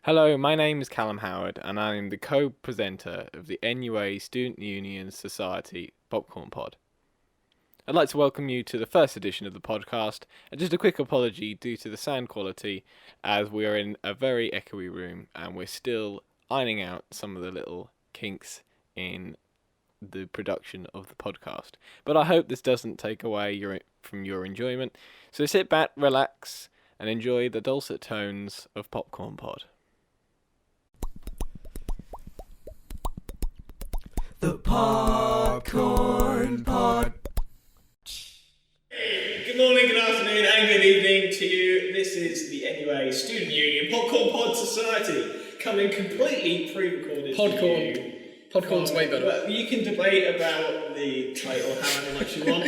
Hello, my name is Callum Howard, and I am the co-presenter of the NUA Student Union Society Popcorn Pod. I'd like to welcome you to the first edition of the podcast, and just a quick apology due to the sound quality, as we are in a very echoey room, and we're still ironing out some of the little kinks in the production of the podcast. But I hope this doesn't take away from your enjoyment, so sit back, relax, and enjoy the dulcet tones of Popcorn Pod. The Popcorn Pod. Good morning, good afternoon, and good evening to you. This is the NUA Student Union Popcorn Pod Society, coming completely pre-recorded. Podcorn's way better. Well, you can debate about the title however much you want.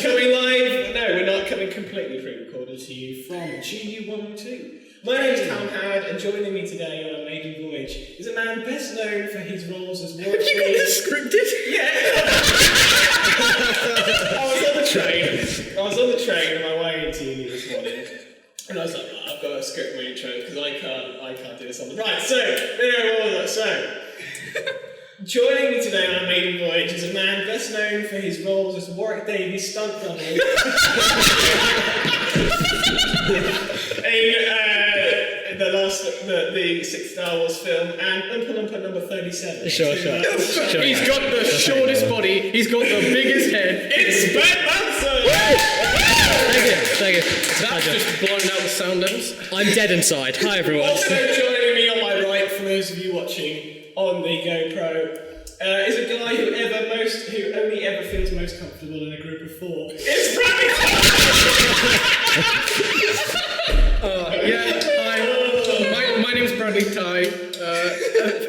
Coming live? No, we're not coming completely pre-recorded to you from GU 102. My name is Callum Howard, and joining me today on our maiden voyage is a man best known for his roles as Warwick. Have you got this scripted? Yeah. I was on the train on my way into uni this morning, and I was like, oh, I've got to script my intro because I can't do this on the right. So, joining me today on our maiden voyage is a man best known for his roles as Warwick Davies' stunt double in the sixth Star Wars film, and Oompa Loompa number 37. Sure. He's got the shortest body, he's got the biggest head. It's Ben Manson! Thank you. That's just blown out the sound levels. I'm dead inside. Hi everyone. Also joining me on my right, for those of you watching on the GoPro, is a guy who only ever feels most comfortable in a group of four. It's Bradley! Hi. My name's Bradley Ty.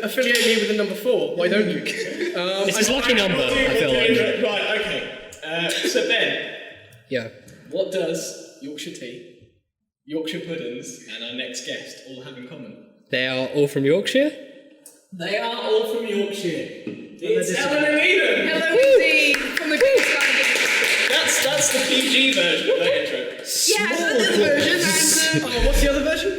Affiliate me with the number 4. Why don't you? It's his lucky number, I feel like. Right, okay. So Ben, Yeah. what does Yorkshire tea, Yorkshire puddings, and our next guest all have in common? They are all from Yorkshire? They are all from Yorkshire. It's Ellen and Eden! Hello, Izzy, from the Greek side. That's the PG version of that intro. Yeah, that's the version, and What's the other version?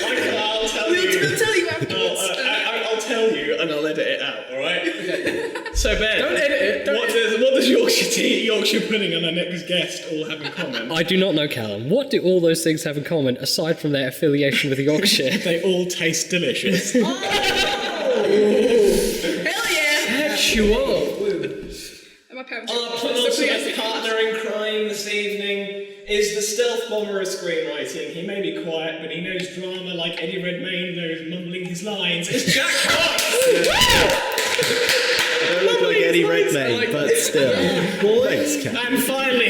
I'll tell you. we'll tell you afterwards. I'll tell you, and I'll edit it out, alright? So Ben, Don't edit it. what does Yorkshire tea, Yorkshire pudding, and our next guest all have in common? I do not know, Callum. What do all those things have in common, aside from their affiliation with Yorkshire? They all taste delicious. Hell yeah! Sure. And my parents Our penultimate partner in crime this evening is the stealth bomber of screenwriting. He may be quiet, but he knows drama like Eddie Redmayne knows mumbling his lines. It's Jack Cox! I don't look like Eddie Redmayne, but still. Thanks, Cat. And finally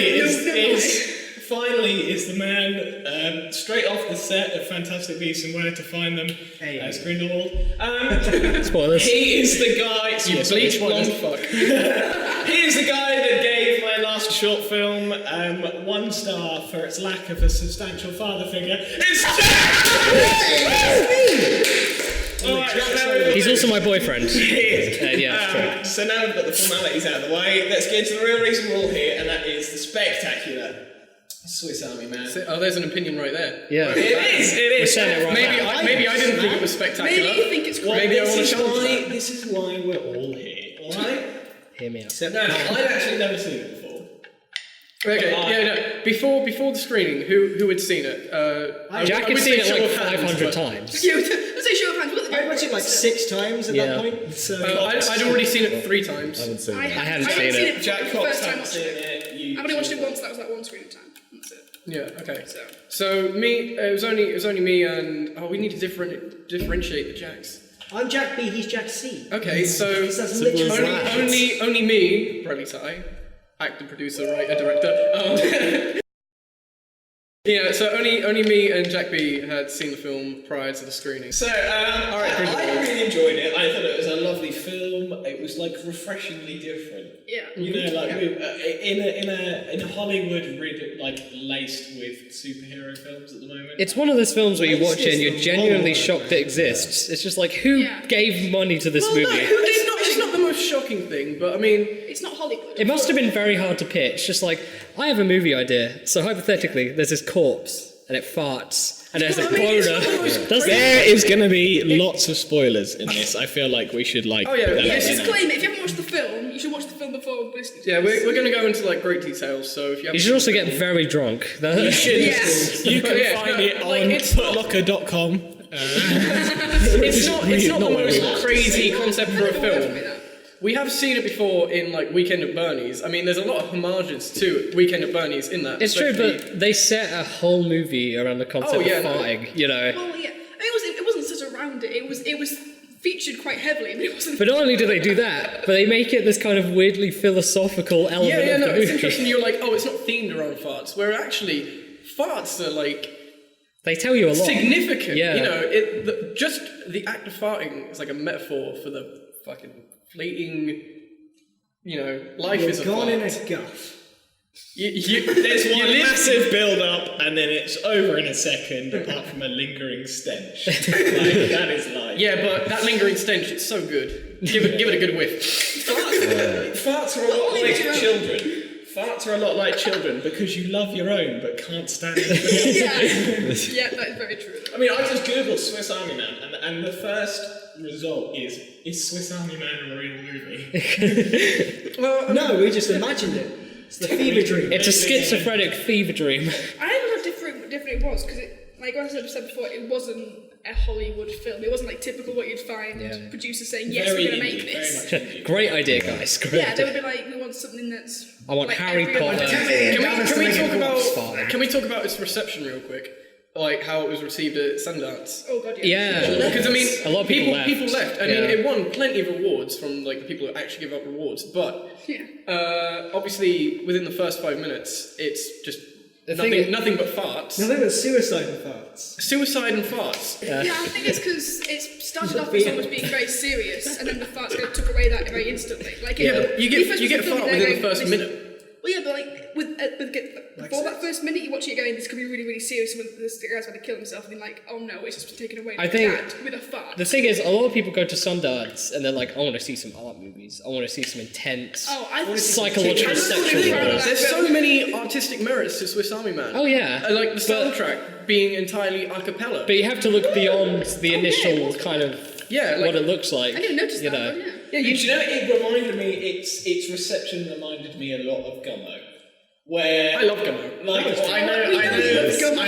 is the man straight off the set of Fantastic Beasts and Where to Find Them, Grindelwald. Spoilers. He is the guy. You bleach blonde fuck. He is the guy that gave my last short film 1 star for its lack of a substantial father figure. It's Jack! He's also my boyfriend. Yeah, so now we've got the formalities out of the way, let's get into the real reason we're all here, and that is the spectacular Swiss Army Man. Oh, there's an opinion right there. Yeah. It is. We're saying it right Maybe I didn't think it was spectacular. Maybe you think it's Well, great. Maybe I want to challenge that. this is why we're all here, alright? Hear me out. No, I'd actually never seen it before. Okay, Before the screening, who had seen it? Jack had seen it like 500 times. Let's say show of hands. What the I watched it like 6 times at that point. So I'd already seen it 3 times. I haven't seen I it. hadn't seen seen it. it Jack for the Cox first time hadn't watching seen it. it. I've only watched it once. That was like one screen time. That's it. Yeah. Okay. So So me, it was only me, and we need to differentiate the Jacks. I'm Jack B, he's Jack C. Okay, so That's literally only me, Bradley Ty, actor, producer, writer, director. Yeah, so only me and Jack B had seen the film prior to the screening. So, I really enjoyed it. I thought it was a lovely film. It was like refreshingly different. yeah. You know, like in a Hollywood like laced with superhero films at the moment. It's one of those films where you watch it and you're genuinely shocked it exists. It's just like, who Yeah. gave money to this movie? It's not the most shocking thing, but I mean, It's not Hollywood. It must have been very hard to pitch. Just like, I have a movie idea. So hypothetically, there's this corpse and it farts and there's a I mean, it's not the boner. most Does There is going to be lots of spoilers in this. I feel like we should Oh, yeah, put that yeah, out just there. Disclaimer, if you haven't watched the film, you should watch the film before listening to Yeah, this. we're going to go into like great details. So if you, You should also get very drunk. You should. Yes. You can Yeah, find no, it like, on it's not- putlocker.com. it's not the where we most are. crazy concept for a Don't worry film. about that. We have seen it before in like Weekend at Bernie's. I mean, there's a lot of homages to Weekend at Bernie's in that. It's true, especially- but they set a whole movie around the concept Oh, yeah, of no. farting, you know. Well, yeah. I mean, it wasn't just around it. It was featured quite heavily, but it wasn't. But not only do they do that, but they make it this kind of weirdly philosophical element yeah, of the no, movie. it's interesting. You're like, oh, it's not themed around farts, where actually farts are like They tell you a lot. significant. Yeah. You know, just the act of farting is like a metaphor for the fucking fleeting. You know, life is a Gone fart. in a guff. There's you one live- massive build-up, and then it's over in a second, apart from a lingering stench. That is life. Yeah, but that lingering stench, it's so good. Give it a good whiff. Farts are a lot like children. Farts are a lot like children because you love your own but can't stand anybody else's. Yeah, that is very true. I mean, I just googled Swiss Army Man, and the first result is Swiss Army Man a real movie? Well, No, we just imagined it. It's the fever dream. It's a schizophrenic fever dream. I don't know how different it was because like I said before, it wasn't a Hollywood film. It wasn't like typical what you'd find producers saying, "Yes, Very we're going to indie, make this." very much indie. Great idea, guys. Great Yeah, they idea. would be like, "We want something that's." I want like Harry every other Potter. film." Can we talk about its reception real quick? Like how it was received at Sundance. Oh god, yeah. Yeah. Because I mean, A lot of people people left. left. I mean, Yeah. it won plenty of awards from like the people who actually give out rewards. But Yeah. obviously, within the first 5 minutes, it's just The thing is- nothing but farts, No, they were suicidal farts. suicide and farts. Yeah, I think it's because it started off as almost being very serious, and then the farts kind of took away that very instantly. Like, Yeah, but you when get first you watch get a the film, fart they're within the going, first this- minute. Well, yeah, but like before that first minute, you watch it going, this could be really, really serious. When this guy's going to kill himself, and then like, oh no, it's just taken away. I think Dad with a fart. The thing is, a lot of people go to Sundance and they're like, I want to see some art movies. I want to see some intense psychological sexual thrillers. There's so many artistic merits to Swiss Army Man. Oh, yeah. Like the But- soundtrack being entirely a cappella. But you have to look beyond the initial kind of Yeah, like- what it looks like. I didn't notice you that. know. But yeah. Yeah, you know, it reminded me. Its reception reminded me a lot of Gummo, where I love Gummo. Like, I We know, know I I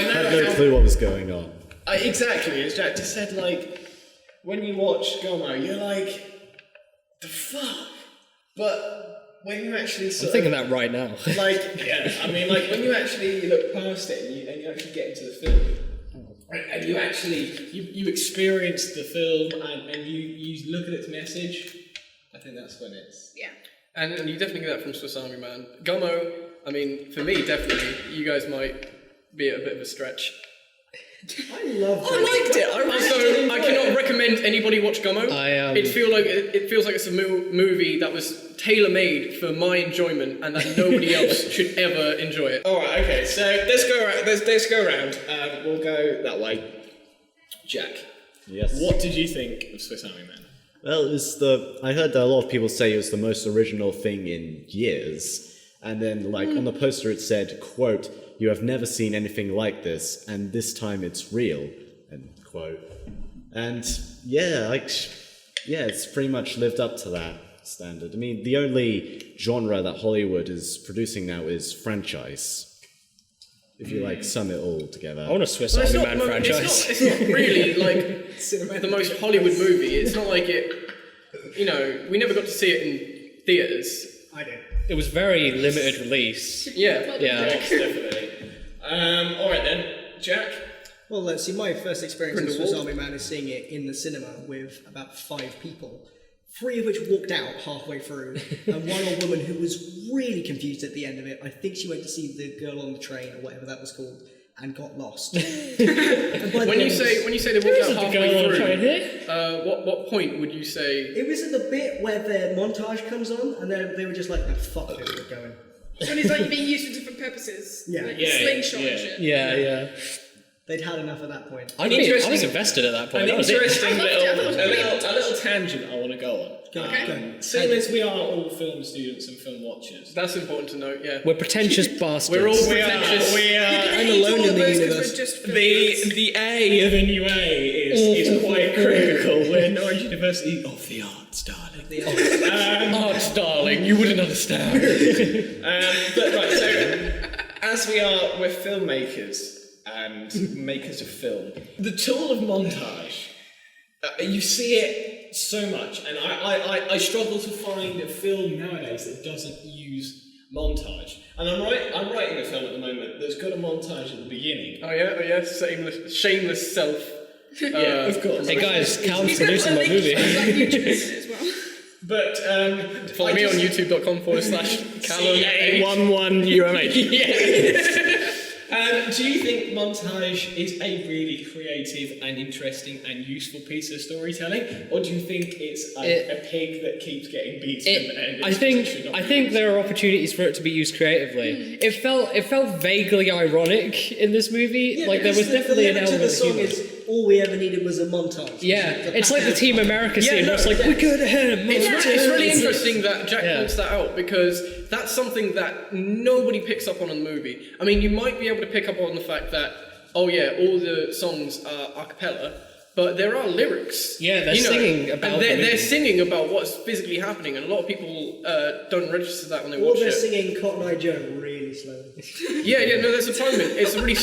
had know. no clue what was going on. Exactly, as Jack just said. Like, when you watch Gummo, you're like, the fuck. But when you actually I'm sort of, thinking that right now. like, yeah, I mean, like when you actually look past it and you actually get into the film. And you actually you experience the film and you look at its message. I think that's when it's Yeah. And you definitely get that from Swiss Army Man. Gummo, I mean, for me, definitely, you guys might be at a bit of a stretch. I love I liked it. I Also, I cannot recommend anybody watch Gummo. It feels like it's a movie that was tailor-made for my enjoyment and that nobody else should ever enjoy it. All right. Okay. So let's go around. Let's go around. We'll go that way. Jack, Yes. what did you think of Swiss Army Man? Well, I heard that a lot of people say it was the most original thing in years. And then, like, on the poster it said, quote, "You have never seen anything like this, and this time it's real," end quote. And, yeah, it's pretty much lived up to that standard. I mean, the only genre that Hollywood is producing now is franchise. If you, like, sum it all together. I want a Swiss Well, Army Man franchise. It's not really like the most Hollywood movie. It's not like it. You know, we never got to see it in theaters. I did. It was very limited release. Yeah. Yeah. Definitely. All right then, Jack. Well, let's see. My first experience with Grindelwald. Swiss Army Man is seeing it in the cinema with about 5 people, 3 of which walked out halfway through, and one old woman who was really confused at the end of it. I think she went to see the girl on the train or whatever that was called, and got lost. And by the When you end- say they walked out halfway right through, here. what point would you say? it was at the bit where the montage comes on, and they were just like, "No, fuck it, we're going." When it's like being used for different purposes. Yeah. Like Yeah, slingshot yeah. and shit. Yeah, yeah. They'd had enough at that point. I was invested at that point. An That was it. interesting I loved it. I thought it was a little tangent I want to go on. Okay. Seeing as we are all film students and film watchers, That's important to note, yeah. We're pretentious bastards. We're all we are pretentious. I'm alone in the universe. the A of NUA is quite critical. We're Norwich University of the Arts, darling. Arts, darling, you wouldn't understand. But right, so as we're filmmakers and makers of film, the tool of montage, you see it so much, and I struggle to find a film nowadays that doesn't use montage. And I'm writing a film at the moment that's got a montage at the beginning. Oh yeah, shameless self. Yeah, of course. Hey guys, Callum's He's going to producing put a my link movie. to like YouTube as well. But Follow me on youtube.com/Callum. CA11UMH. Do you think montage is a really creative and interesting and useful piece of storytelling, or do you think it's a pig that keeps getting beaten? And I think there are opportunities for it to be used creatively. It felt vaguely ironic in this movie. Yeah, like there was because definitely an the lyrics of element the of song humor. is all we ever needed was a montage. Yeah, it's like the Team America scene. no, where it's like we could have It's really interesting that Jack points that out, because that's something that nobody picks up on in the movie. I mean, you might be able to pick up on the fact that, oh yeah, all the songs are a cappella, but there are lyrics. Yeah, they're singing about and the movie. they're singing about what's physically happening, and a lot of people don't register that when they Or watch they're it. singing Cotton Eye Joe really slowly. Yeah, no, there's a time in it. It's a really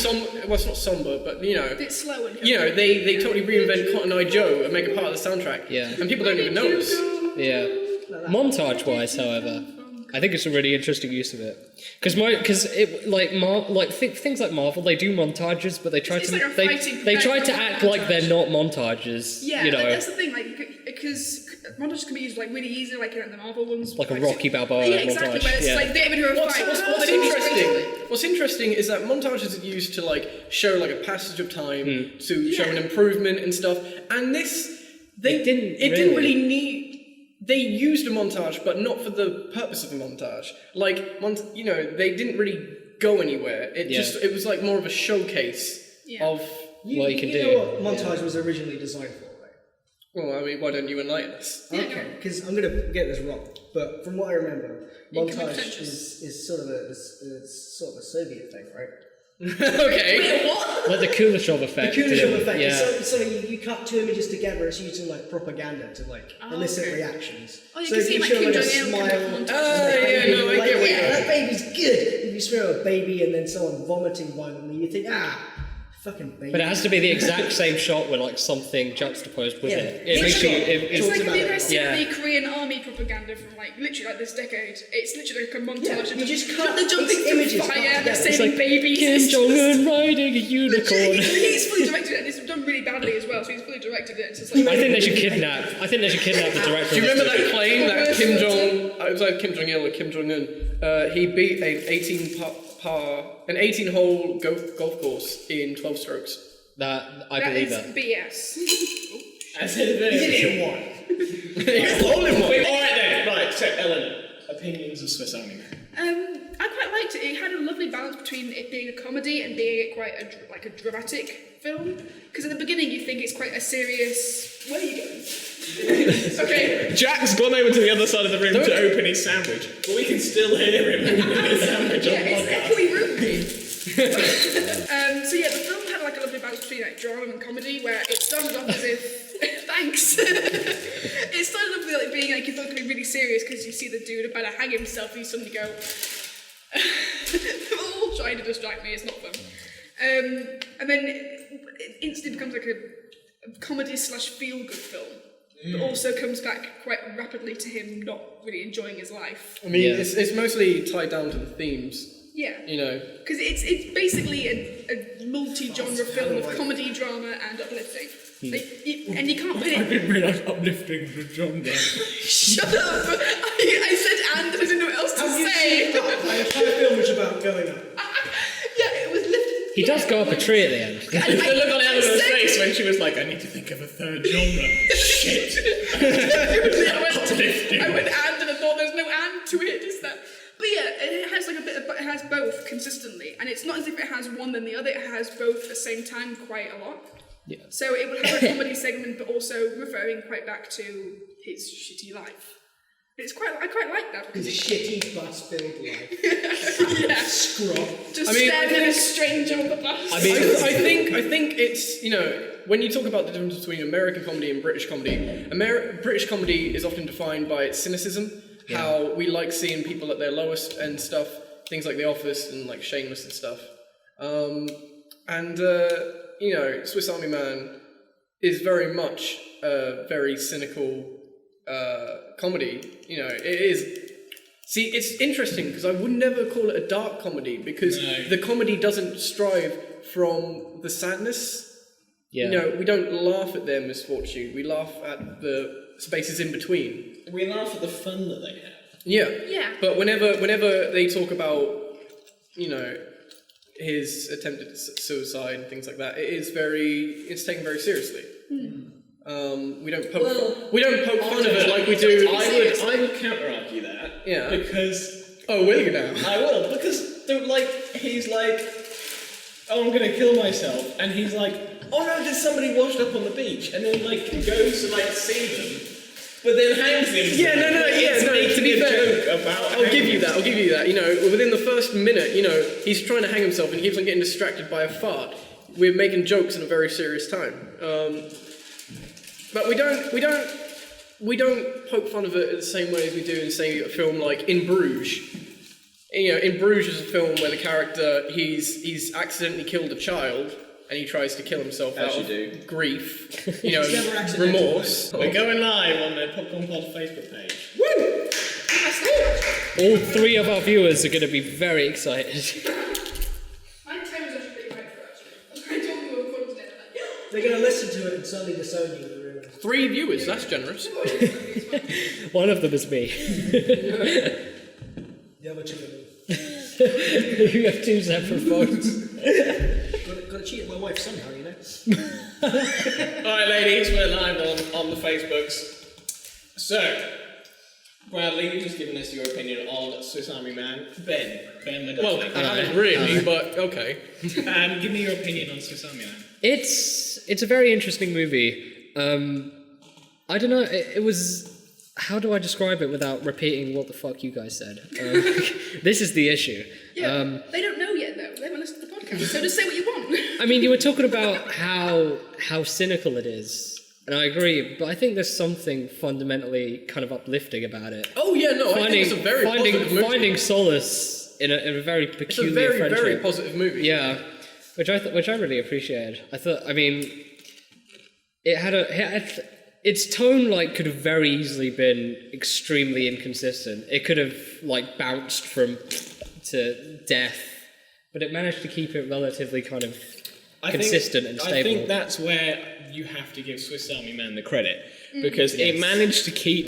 well, it's not somber, but It's slow and they totally reinvent Cotton Eye Joe and make it part of the soundtrack. Yeah. And people don't even notice. Yeah. Montage-wise, however, I think it's a really interesting use of it. Because things like Marvel, they do montages, but they try It's to like a they fighting try to montage. act like they're not montages. Yeah, you know, like, that's the thing, like, because montages can be used like really easy, like in the Marvel ones. like a Rocky Balboa Yeah, exactly. montage. Where it's yeah. like they're into a fight. What's interesting is that montages are used to like show like a passage of time, to show an Yeah. improvement and stuff. And this, It didn't didn't really. really need. They used a montage, but not for the purpose of a montage. Like, they didn't really go anywhere. It was like more of a showcase of. What you can know do. what montage was originally designed for, right? Well, I mean, why don't you enlighten us? Okay, because I'm going to get this wrong, but from what I remember, You can be montage pretentious. is sort of a Soviet thing, right? Okay. What? Like the Kuleshov effect. The Kuleshov effect. Yeah. So you cut two images together, it's using like propaganda to like elicit okay. reactions. Oh, you so can if see, you like, show Kim like a Jong-il smile, kind of montage. I like, get what you yeah, mean. that baby's good. If you show a baby and then someone vomiting violently, you think, fucking baby. But it has to be the exact same shot with like something juxtaposed with Yeah. it. It makes you. It's Talks like about if you it. guys see Yeah. the Korean army propaganda from like literally like this decade. It's literally like a montage. Yeah, of you just cut they're jumping these through images fire, cut they're together. It's saving like babies. Kim It's Jong just- Un riding a unicorn. He's fully directed it. It's done really badly as well. So he's fully directed it. It's just like I think they should kidnap. I think they should kidnap the director. Do you of this remember that movie. claim that Kim Jong? It was like Kim Jong Il or Kim Jong Un. He beat an 18-hole golf course in 12 strokes. That I that believe is that. BS. I said that. He did it in one. Alright then, right, so Eleanor, opinions of Swiss Army Man. I quite liked it. It had a lovely balance between it being a comedy and being quite a dramatic film. Because at the beginning you think it's quite a serious. Where are you going? Okay. Jack's gone over to the other side of the room to open his sandwich, but we can still hear him opening his sandwich on Yeah, the it's podcast. echoey room. So yeah, the film had like a lovely balance between like drama and comedy, where it started off as if thanks. It started off with like being like you thought it could be really serious because you see the dude about to hang himself and you suddenly go, they're all trying to distract me. It's not fun. And then it instantly becomes like a comedy / feel good film. But also comes back quite rapidly to him not really enjoying his life. I mean, Yeah. it's mostly tied down to the themes. Yeah. You know. Because it's basically a multi-genre film of comedy, drama, and uplifting. Like, and you can't put it. didn't realise uplifting was a genre. Shut up! I said and I didn't know what else to say. The entire film was about going up. Yeah, it was lifted. He does go up a tree at the end. The look on Eleanor's face when she was like, I need to think of a third genre. Shit. I went and I thought there's no and to it, is that? But yeah, it has like a bit of, it has both consistently, and it's not as if it has one then the other. It has both at the same time quite a lot. Yeah. So it would have a comedy segment, but also referring quite back to his shitty life. I quite like that because His it's shitty bus-filled life. yeah, Scrub. just I mean, staring at a stranger on the bus. I mean, I think it's, you know, when you talk about the difference between American comedy and British comedy, British comedy is often defined by its cynicism, how we like seeing people at their lowest and stuff, things like The Office and like Shameless and stuff. You know, Swiss Army Man is very much a very cynical comedy. You know, it is. See, it's interesting because I would never call it a dark comedy because the comedy doesn't strive from the sadness. Yeah. You know, we don't laugh at their misfortune. We laugh at the spaces in between. We laugh at the fun that they have. Yeah. Yeah. But whenever they talk about, you know, his attempted suicide and things like that, it's taken very seriously. We don't poke fun of it like we do. I would counter argue that. Yeah. Because Oh, will you now? I will, because he's like, oh, I'm gonna kill myself, and he's like, oh no, there's somebody washed up on the beach, and then like goes to like see them, but then hangs them. Yeah, no. To be fair, I'll give you that. You know, within the first minute, you know, he's trying to hang himself, and he keeps on getting distracted by a fart. We're making jokes in a very serious time, but we don't poke fun of it in the same way as we do in, say, a film like In Bruges. You know, In Bruges is a film where the character he's accidentally killed a child. And he tries to kill himself out of grief, you know, never accidental. remorse. We're going live on the Popcorn Pod Facebook page. all three of our viewers are going to be very excited. My time is actually pretty high for actually. I told you we were recording today. They're going to listen to it and suddenly disown you. 3 viewers, that's generous. One of them is me. The other two of them. You have 2 separate phones. Got to cheat my wife somehow, you know. Alright, ladies, we're live on the Facebooks. So, Bradley, you've just given us your opinion on Swiss Army Man. Ben, what Well, do you I haven't really, but okay. think? Give me your opinion on Swiss Army Man. It's a very interesting movie. I don't know. It was. How do I describe it without repeating what the fuck you guys said? This is the issue. Yeah, they don't know yet though. They haven't listened to the podcast, so just say what you want. I mean, you were talking about how cynical it is, and I agree. But I think there's something fundamentally kind of uplifting about it. Oh yeah, no, I think it's a very positive movie. Finding solace in a very It's a peculiar very, friendship. very positive movie. Yeah, which I really appreciated. I mean, its tone could have very easily been extremely inconsistent. It could have bounced from to death, but it managed to keep it relatively kind of consistent and stable. I think that's where you have to give Swiss Army Man the credit, because it managed to keep.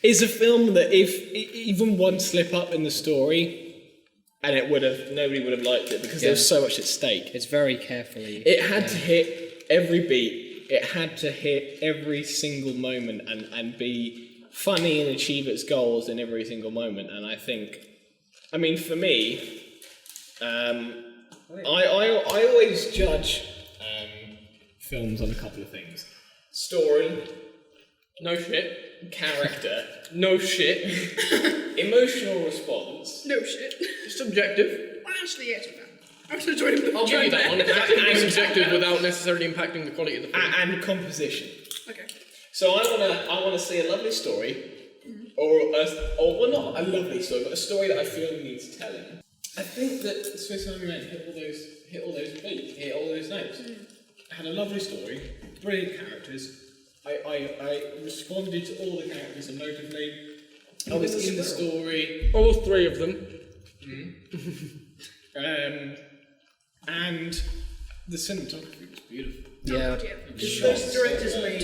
It's a film that if even one slip up in the story, and nobody would have liked it because there was so much at stake. It's very carefully. It had to hit every beat. It had to hit every single moment and be funny and achieve its goals in every single moment. And I think, I mean, for me, I always judge films on a couple of things: story, No shit. character, No shit. emotional response. No shit. Subjective. Well, actually, yeah, I actually enjoyed it. I'll give you that one. That can be subjective without necessarily impacting the quality of the film. And composition. Okay. So I wanna see a lovely story, or well, not a lovely story, but a story that I feel needs telling. I think that Swiss Army Man hit all those beats, hit all those notes. Had a lovely story, brilliant characters. I responded to all the characters emotively. I was in the story. All 3 of them. And the cinematography was beautiful. Yeah. Because those directors made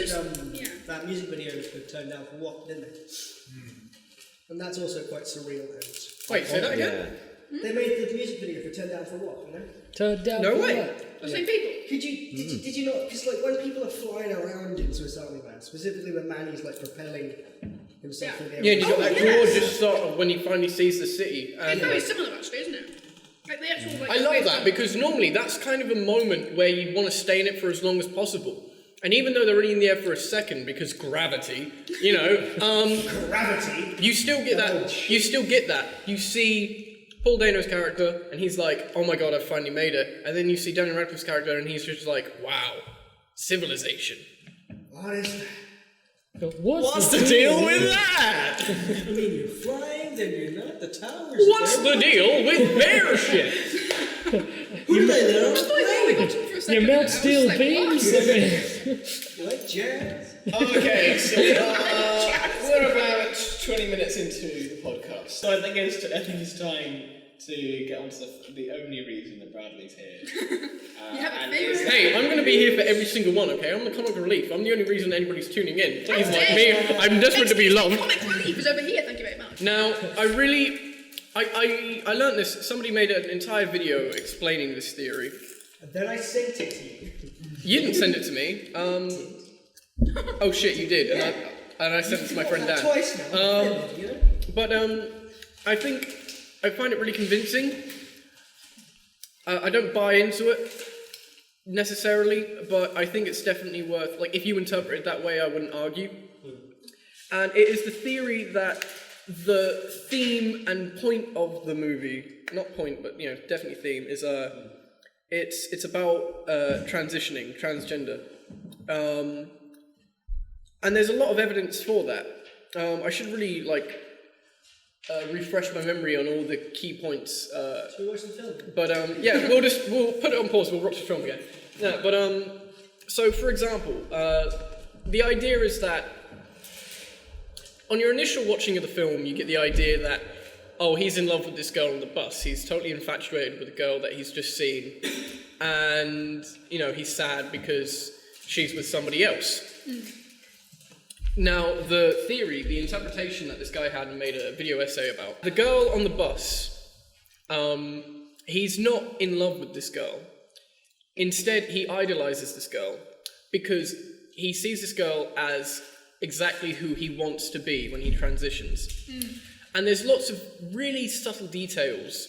that music video for Turned Down for What, didn't they? And that's also quite surreal. And Wait, say that again? they made the music video for Turned Down for What, you know? Turned down. No for way. what? The same people. Did you not? Because when people are flying around in Swiss Army Man, specifically when Manny's propelling himself in the Yeah, and you got that yes. gorgeous shot of when he finally sees the city. And It's very similar, actually, isn't it? Like the actual. Like, I love way that it's because normally that's kind of a moment where you want to stay in it for as long as possible. And even though they're only in the air for a second because gravity, you know, gravity. you still get that. You still get that. You see Paul Dano's character, and he's like, "Oh my god, I finally made it." And then you see Daniel Radcliffe's character, and he's just like, "Wow, civilization." What is that? But What's the deal with that? I mean, you're flying, then you're not. The towers. What's the deal with bear shit? Who do they know? just like, oh, we got him for a You second. melt I was steel like, beams? what? I mean, What jazz? Okay, so we're about 20 minutes into the podcast. So I think it's time to get on to the only reason that Bradley's here. You have a and favourite? it's- Hey, I'm going to be here for every single one, okay? I'm the comic relief. I'm the only reason anybody's tuning in. Please like me. I'm desperate to be loved. Comic relief is over here, thank you very much. Now, I learned this. Somebody made an entire video explaining this theory. And then I sent it to you. You didn't send it to me. Oh shit, you did. And I sent it to my friend Dan. Twice now. You know? But I think I find it really convincing. I don't buy into it necessarily, but I think it's definitely worth, like, if you interpret it that way, I wouldn't argue. And it is the theory that the theme and point of the movie, not point, but, you know, definitely theme, is it's about transitioning, transgender. And there's a lot of evidence for that. I should really, like, refresh my memory on all the key points. Should we watch the film? But yeah, we'll put it on pause. We'll watch the film again. Yeah, but so for example, the idea is that on your initial watching of the film, you get the idea that he's in love with this girl on the bus. He's totally infatuated with the girl that he's just seen, and you know he's sad because she's with somebody else. Now, the theory, the interpretation that this guy had and made a video essay about, the girl on the bus, he's not in love with this girl. Instead, he idolizes this girl because he sees this girl as exactly who he wants to be when he transitions. And there's lots of really subtle details,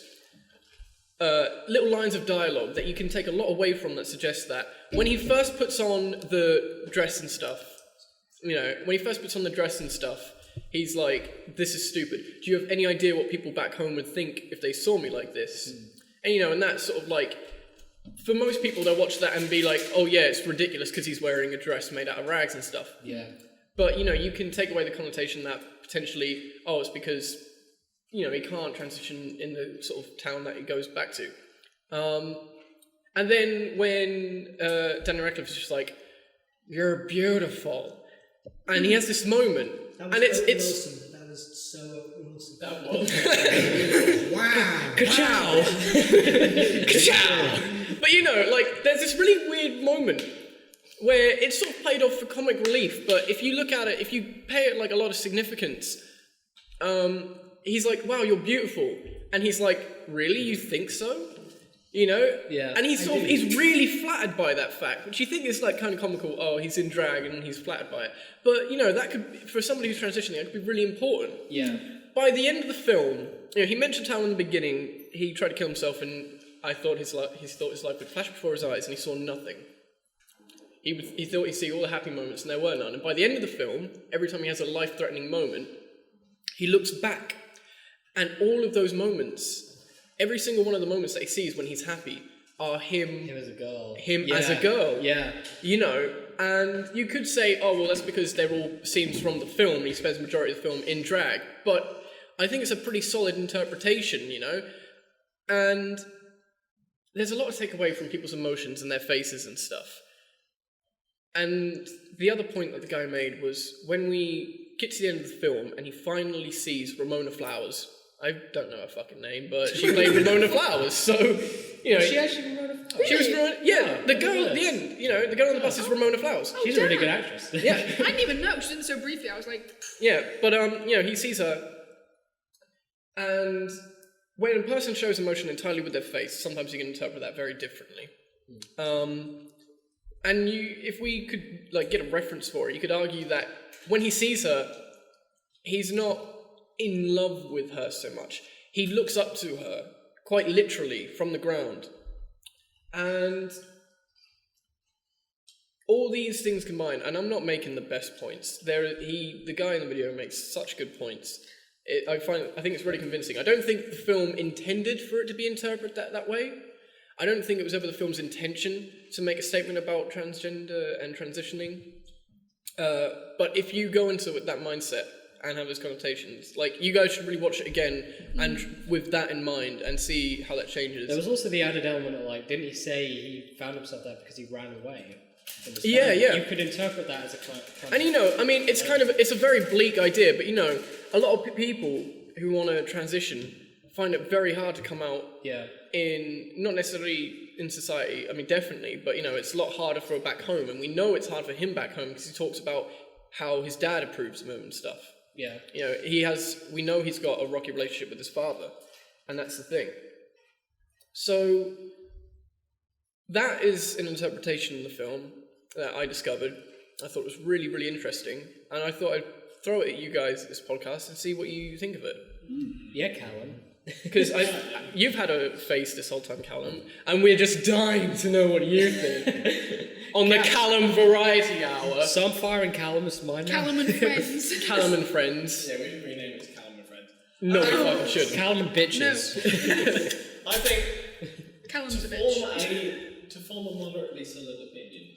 little lines of dialogue that you can take a lot away from that suggest that when he first puts on the dress and stuff, you know, when he first puts on the dress and stuff, he's like, this is stupid. Do you have any idea what people back home would think if they saw me like this? And, you know, and that's sort of like, for most people, they'll watch that and be like, oh yeah, it's ridiculous because he's wearing a dress made out of rags and stuff. yeah. But, you know, you can take away the connotation that potentially, it's because, you know, he can't transition in the sort of town that he goes back to. And then when Daniel Radcliffe is just like, you're beautiful. And he has this moment, That was and it's Wilson. That was so Wilson. that was Wow. ka-chow, ka-chow. But you know, like there's this really weird moment where it's sort of played off for comic relief. But if you look at it, if you pay it like a lot of significance, he's like, "Wow, you're beautiful," and he's like, "Really, you think so?" You know? Yeah, And he's he's really flattered by that fact, which you think is like kind of comical. Oh, he's in drag and he's flattered by it. But you know, that could, for somebody who's transitioning, that could be really important. Yeah. By the end of the film, you know, he mentioned how in the beginning he tried to kill himself, and he thought his life would flash before his eyes, and he saw nothing. He thought he'd see all the happy moments, and there were none. And by the end of the film, every time he has a life-threatening moment, he looks back, and all of those moments, every single one of the moments that he sees when he's happy, are him Him as a girl. as a girl. Yeah. You know, and you could say, oh, well, that's because they're all scenes from the film, and he spends the majority of the film in drag. But I think it's a pretty solid interpretation, you know? And there's a lot to take away from people's emotions and their faces and stuff. And the other point that the guy made was when we get to the end of the film and he finally sees Ramona Flowers. I don't know her fucking name, but she played Ramona Flowers, so, you know... She actually Ramona Flowers. She was Ramona... Yeah, the girl at the end, you know, the girl on the bus is Ramona Flowers. She's a really good actress. Yeah, I didn't even know. She did it so briefly. I was like, yeah, but, you know, he sees her, and when a person shows emotion entirely with their face, sometimes you can interpret that very differently. And if we could, like, get a reference for it, you could argue that when he sees her, he's not in love with her so much. He looks up to her, quite literally, from the ground. And all these things combined, and I'm not making the best points. The guy in the video makes such good points. I think it's really convincing. I don't think the film intended for it to be interpreted that way. I don't think it was ever the film's intention to make a statement about transgender and transitioning. But if you go into it with that mindset and have those connotations, like, you guys should really watch it again and with that in mind and see how that changes. There was also the added element of, like, didn't he say he found himself there because he ran away? Yeah. You could interpret that as a kind of... And, you know, I mean, it's a very bleak idea, but, you know, a lot of people who want to transition find it very hard to come out in, not necessarily in society, I mean, definitely, but, you know, it's a lot harder for back home, and we know it's hard for him back home because he talks about how his dad approves of him and stuff. Yeah. You know, we know he's got a rocky relationship with his father, and that's the thing. So, that is an interpretation of the film that I discovered. I thought it was really, really interesting, and I thought I'd throw it at you guys at this podcast and see what you think of it. Yeah, Callum. Because you've had a face this whole time, Callum, and we're just dying to know what you think on the Callum Variety Hour. So I'm firing Callum as mine now. Callum and Friends. Callum and Friends. Yeah, we should rename it to Callum and Friends. No, we fucking shouldn't. Callum and bitches. I think Callum's a bitch. to form a moderately solid opinion,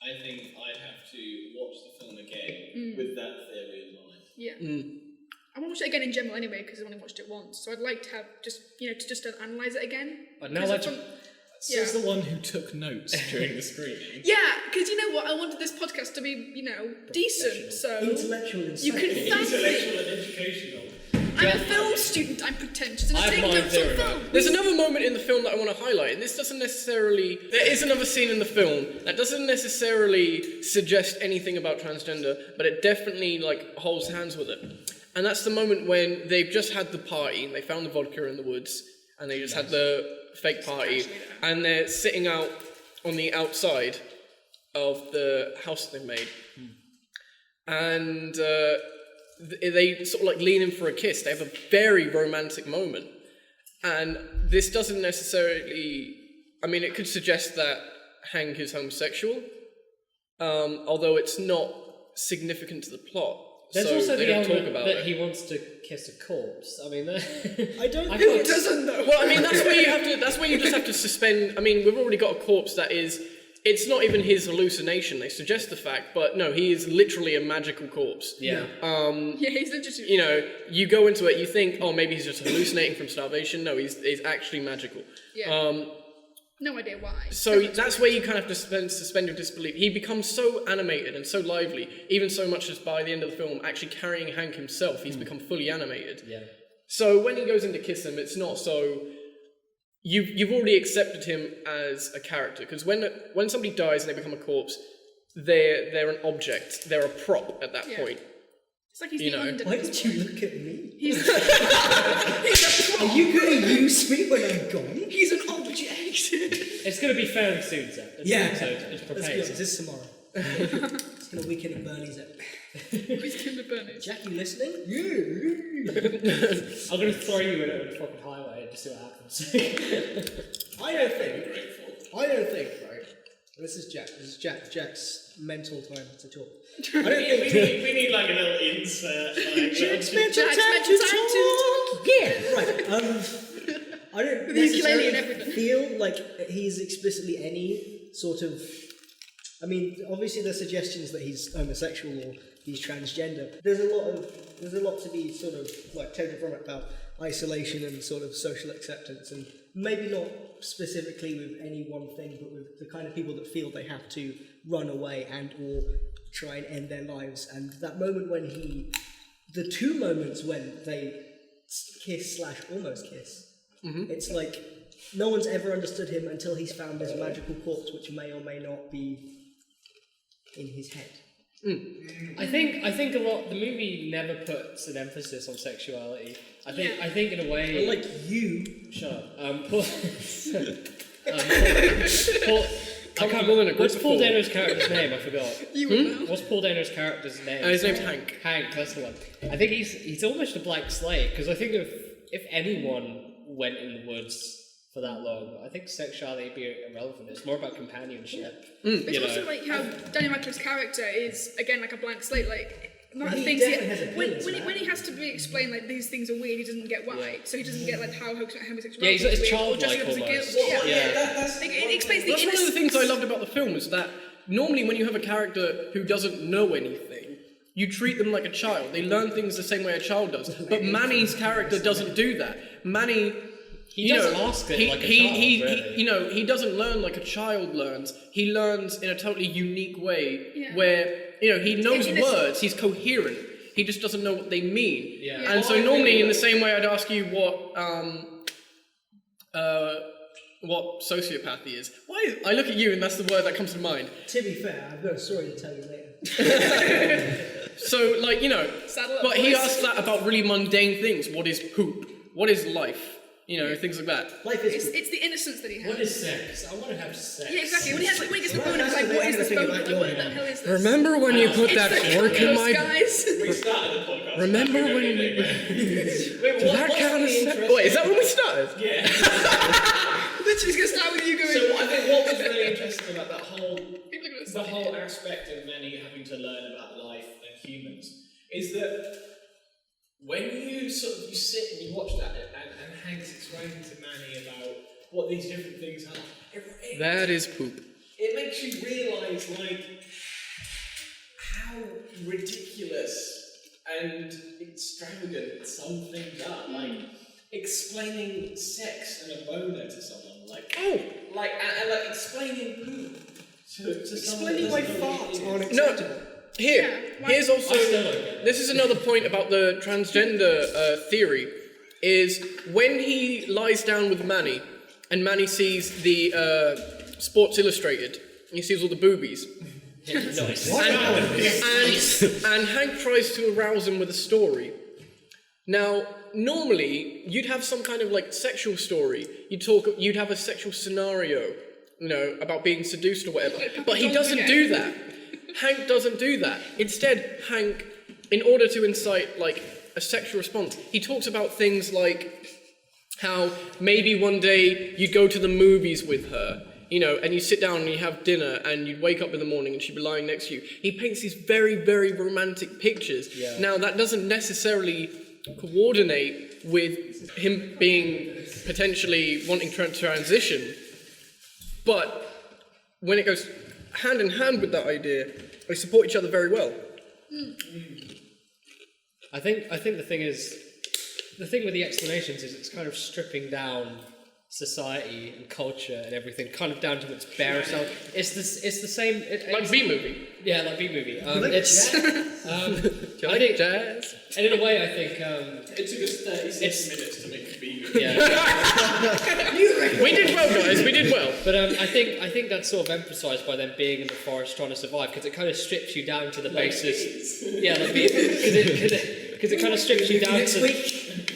I think I'd have to watch the film again with that theory in mind. Yeah. I won't watch it again in general anyway because I've only watched it once. So I'd like to have to analyse it again. But now let's... Says the one who took notes during the screening. Yeah, because you know what? I wanted this podcast to be, decent. So Intellectual and you can thank me. Intellectual and educational. I'm a film student. I'm pretentious, and I take notes on film. There's another moment in the film that I want to highlight, and this doesn't necessarily... There is another scene in the film that doesn't necessarily suggest anything about transgender, but it definitely, holds hands with it. And that's the moment when they've just had the party, and they found the vodka in the woods, and they just had the fake party, and they're sitting out on the outside of the house that they've made. And they sort of lean in for a kiss. They have a very romantic moment. And this doesn't necessarily... I mean, it could suggest that Hank is homosexual, although it's not significant to the plot. There's so also they the don't talk element about that it. he wants to kiss a corpse. I mean, I don't. Who doesn't though? Well, I mean, that's where you have to. That's where you just have to suspend. I mean, we've already got a corpse that is. It's not even his hallucination. They suggest the fact, but no, he is literally a magical corpse. Yeah. Yeah, he's interesting. You know, you go into it, you think, oh, maybe he's just hallucinating from starvation. No, he's actually magical. Yeah. No idea why. So that's where you kind of have to suspend your disbelief. He becomes so animated and so lively, even so much as by the end of the film, actually carrying Hank himself, he's become fully animated. Yeah. So when he goes in to kiss him, it's not so... You've already accepted him as a character, because when somebody dies and they become a corpse, they're an object, they're a prop at that point. It's like he's the under. Why did you look at me? He's a prop. Are you going to use me when I'm gone? He's an object. It's going to be fairly soon, Zach. Yeah. It's Let's be prepared. honest, this is tomorrow. It's going to weekend at Bernie's. He's going to burn it. Jack, you listening? I'm going to throw you in it on a fucking highway and just see what happens. I don't think, right? This is Jack's mental time to talk. I don't think We need a little insert. Jack's mental time to talk. Yeah, right. I don't With the ukulele and necessarily everything. feel like he's explicitly any sort of... I mean, obviously there's suggestions that he's homosexual or he's transgender. There's a lot to be sort of taken from it about isolation and sort of social acceptance, and maybe not specifically with any one thing, but with the kind of people that feel they have to run away and or try and end their lives. And that moment when the two moments when they kiss / almost kiss, it's like no one's ever understood him until he's found this magical corpse, which may or may not be in his head. I think a lot. The movie never puts an emphasis on sexuality. I think in a way. Unlike you. Shut up. comfortable in a group What's of Paul four. Dano's character's name? I forgot. You would know. What's Paul Dano's character's name? His name's Hank. Hank, that's the one. I think he's almost a blank slate because I think if anyone went in the woods for that long, I think sexuality would be irrelevant. It's more about companionship. It's you also know. like how Daniel Radcliffe's character is again like a blank slate. Like the amount of He things definitely has opinions, when he has to be explained like these things are weird, he doesn't get why. So he doesn't get like how homosexuality Yeah, he's is weird, or childlike just because of guilt. almost. Yeah. Like, it explains the That's one of the innocence. things I loved about the film is that normally when you have a character who doesn't know anything, you treat them like a child. They learn things the same way a child does. But Manny's character doesn't do that. Manny, He does ask it like a child, really. he doesn't learn like a child learns. He learns in a totally unique way Yeah. where, he knows innocent. words, he's coherent. He just doesn't know what they mean. Yeah. And so normally in the same way I'd ask you what sociopathy is. I look at you and that's the word that comes to mind. To be fair, I've got a story to tell you later. So, Saddle up, but he boys. asks that about really mundane things. What is poop? What is life? Things like that. Life is. It's the innocence that he has. What is sex? I want to have sex. Yeah, exactly. When he gets the Well, boner, it's that's like, the what thing is this I think boner? about Like, what your the hell is this? Remember when you put It's that the fork in chaos, my... guys. We started the podcast. Remember when you... Wait, That kind of sex... Wait, is that when we started? Yeah. Literally, it's gonna start with you going. So I think what was really interesting about that whole People are gonna the start. whole aspect of Manny having to learn about life and humans is that when you you sit and you watch that and Hank's explaining to Manny about what these different things are, That is poop. it makes you realise how ridiculous and extravagant some things are. Like explaining sex and a boner to someone, and explaining poop to someone. Explaining why that doesn't know what farts it is. aren't No, acceptable. here's also... This is another point about the transgender theory, is when he lies down with Manny, and Manny sees the Sports Illustrated, he sees all the boobies, Nice. and Hank tries to arouse him with a story. Now, normally, you'd have some kind of sexual story. You'd have a sexual scenario, about being seduced or whatever. But he doesn't do that. Hank doesn't do that. Instead, Hank, in order to incite a sexual response, he talks about things like how maybe one day you'd go to the movies with her, and you sit down and you have dinner and you'd wake up in the morning and she'd be lying next to you. He paints these very, very romantic pictures. Yeah. Now, that doesn't necessarily coordinate with him being potentially wanting to transition, but when it goes hand in hand with that idea, they support each other very well. I think the thing with the explanations is it's kind of stripping down society and culture and everything kind of down to its bare self. It's the same. Like B-movie. Yeah, like B-movie. It's. Do you I like think- jazz? And in a way, I think. It took us 36 It's- minutes to make a beat. Yeah. We did well, guys. We did well. But I think that's sort of emphasised by them being in the forest trying to survive because it kind of strips you down to the basis. Yeah, because it kind of strips you down to.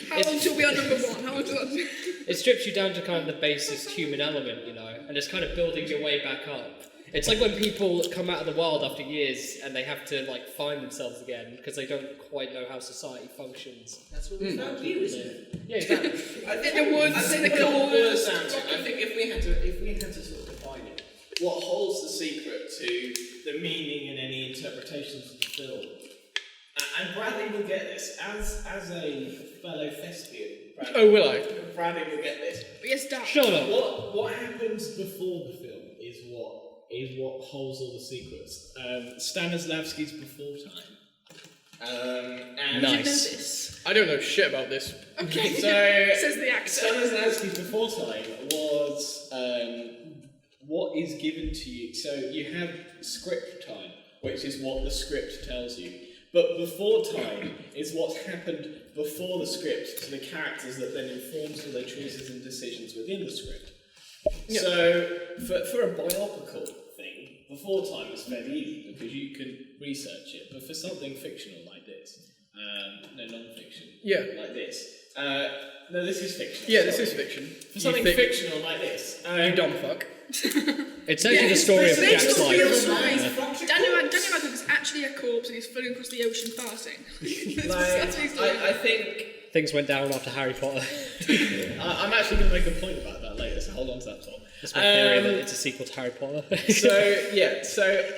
How long till we are number one? How long till that? It strips you down to kind of the basis human element, and it's kind of building your way back up. It's like when people come out of the wild after years and they have to find themselves again because they don't quite know how society functions. That's what we found you, isn't it? Yeah, exactly. In the woods, I think in the it all boils cold. down to, I think if we had to sort of define it, what holds the secret to the meaning and any interpretations of the film, and Bradley will get this, as a fellow thespian, Oh, will I? Bradley will get this. Yes, Dad. Shut up. What happens before the film is what holds all the secrets. Stanislavski's before time. And Nice. I don't know shit about this. Okay. So Says the actor. Stanislavski's before time was what is given to you. So you have script time, which is what the script tells you. But before time is what's happened before the script to the characters that then informs all their choices and decisions within the script. Yeah. So for a biopical thing, before time is fairly easy because you can research it. But for something fictional like this, no non-fiction, Yeah. like this. No, this is fiction. Yeah, this sorry. is fiction. For something fictional like this, You dumb fuck. It's actually the story of Based Jack's on real life. stories. Daniel Radcliffe is actually a corpse and he's floating across the ocean farting. That's what he's doing. I think Things went down after Harry Potter. I'm actually going to make a point about that later, so hold on to that, Tom. It's my theory that it's a sequel to Harry Potter. So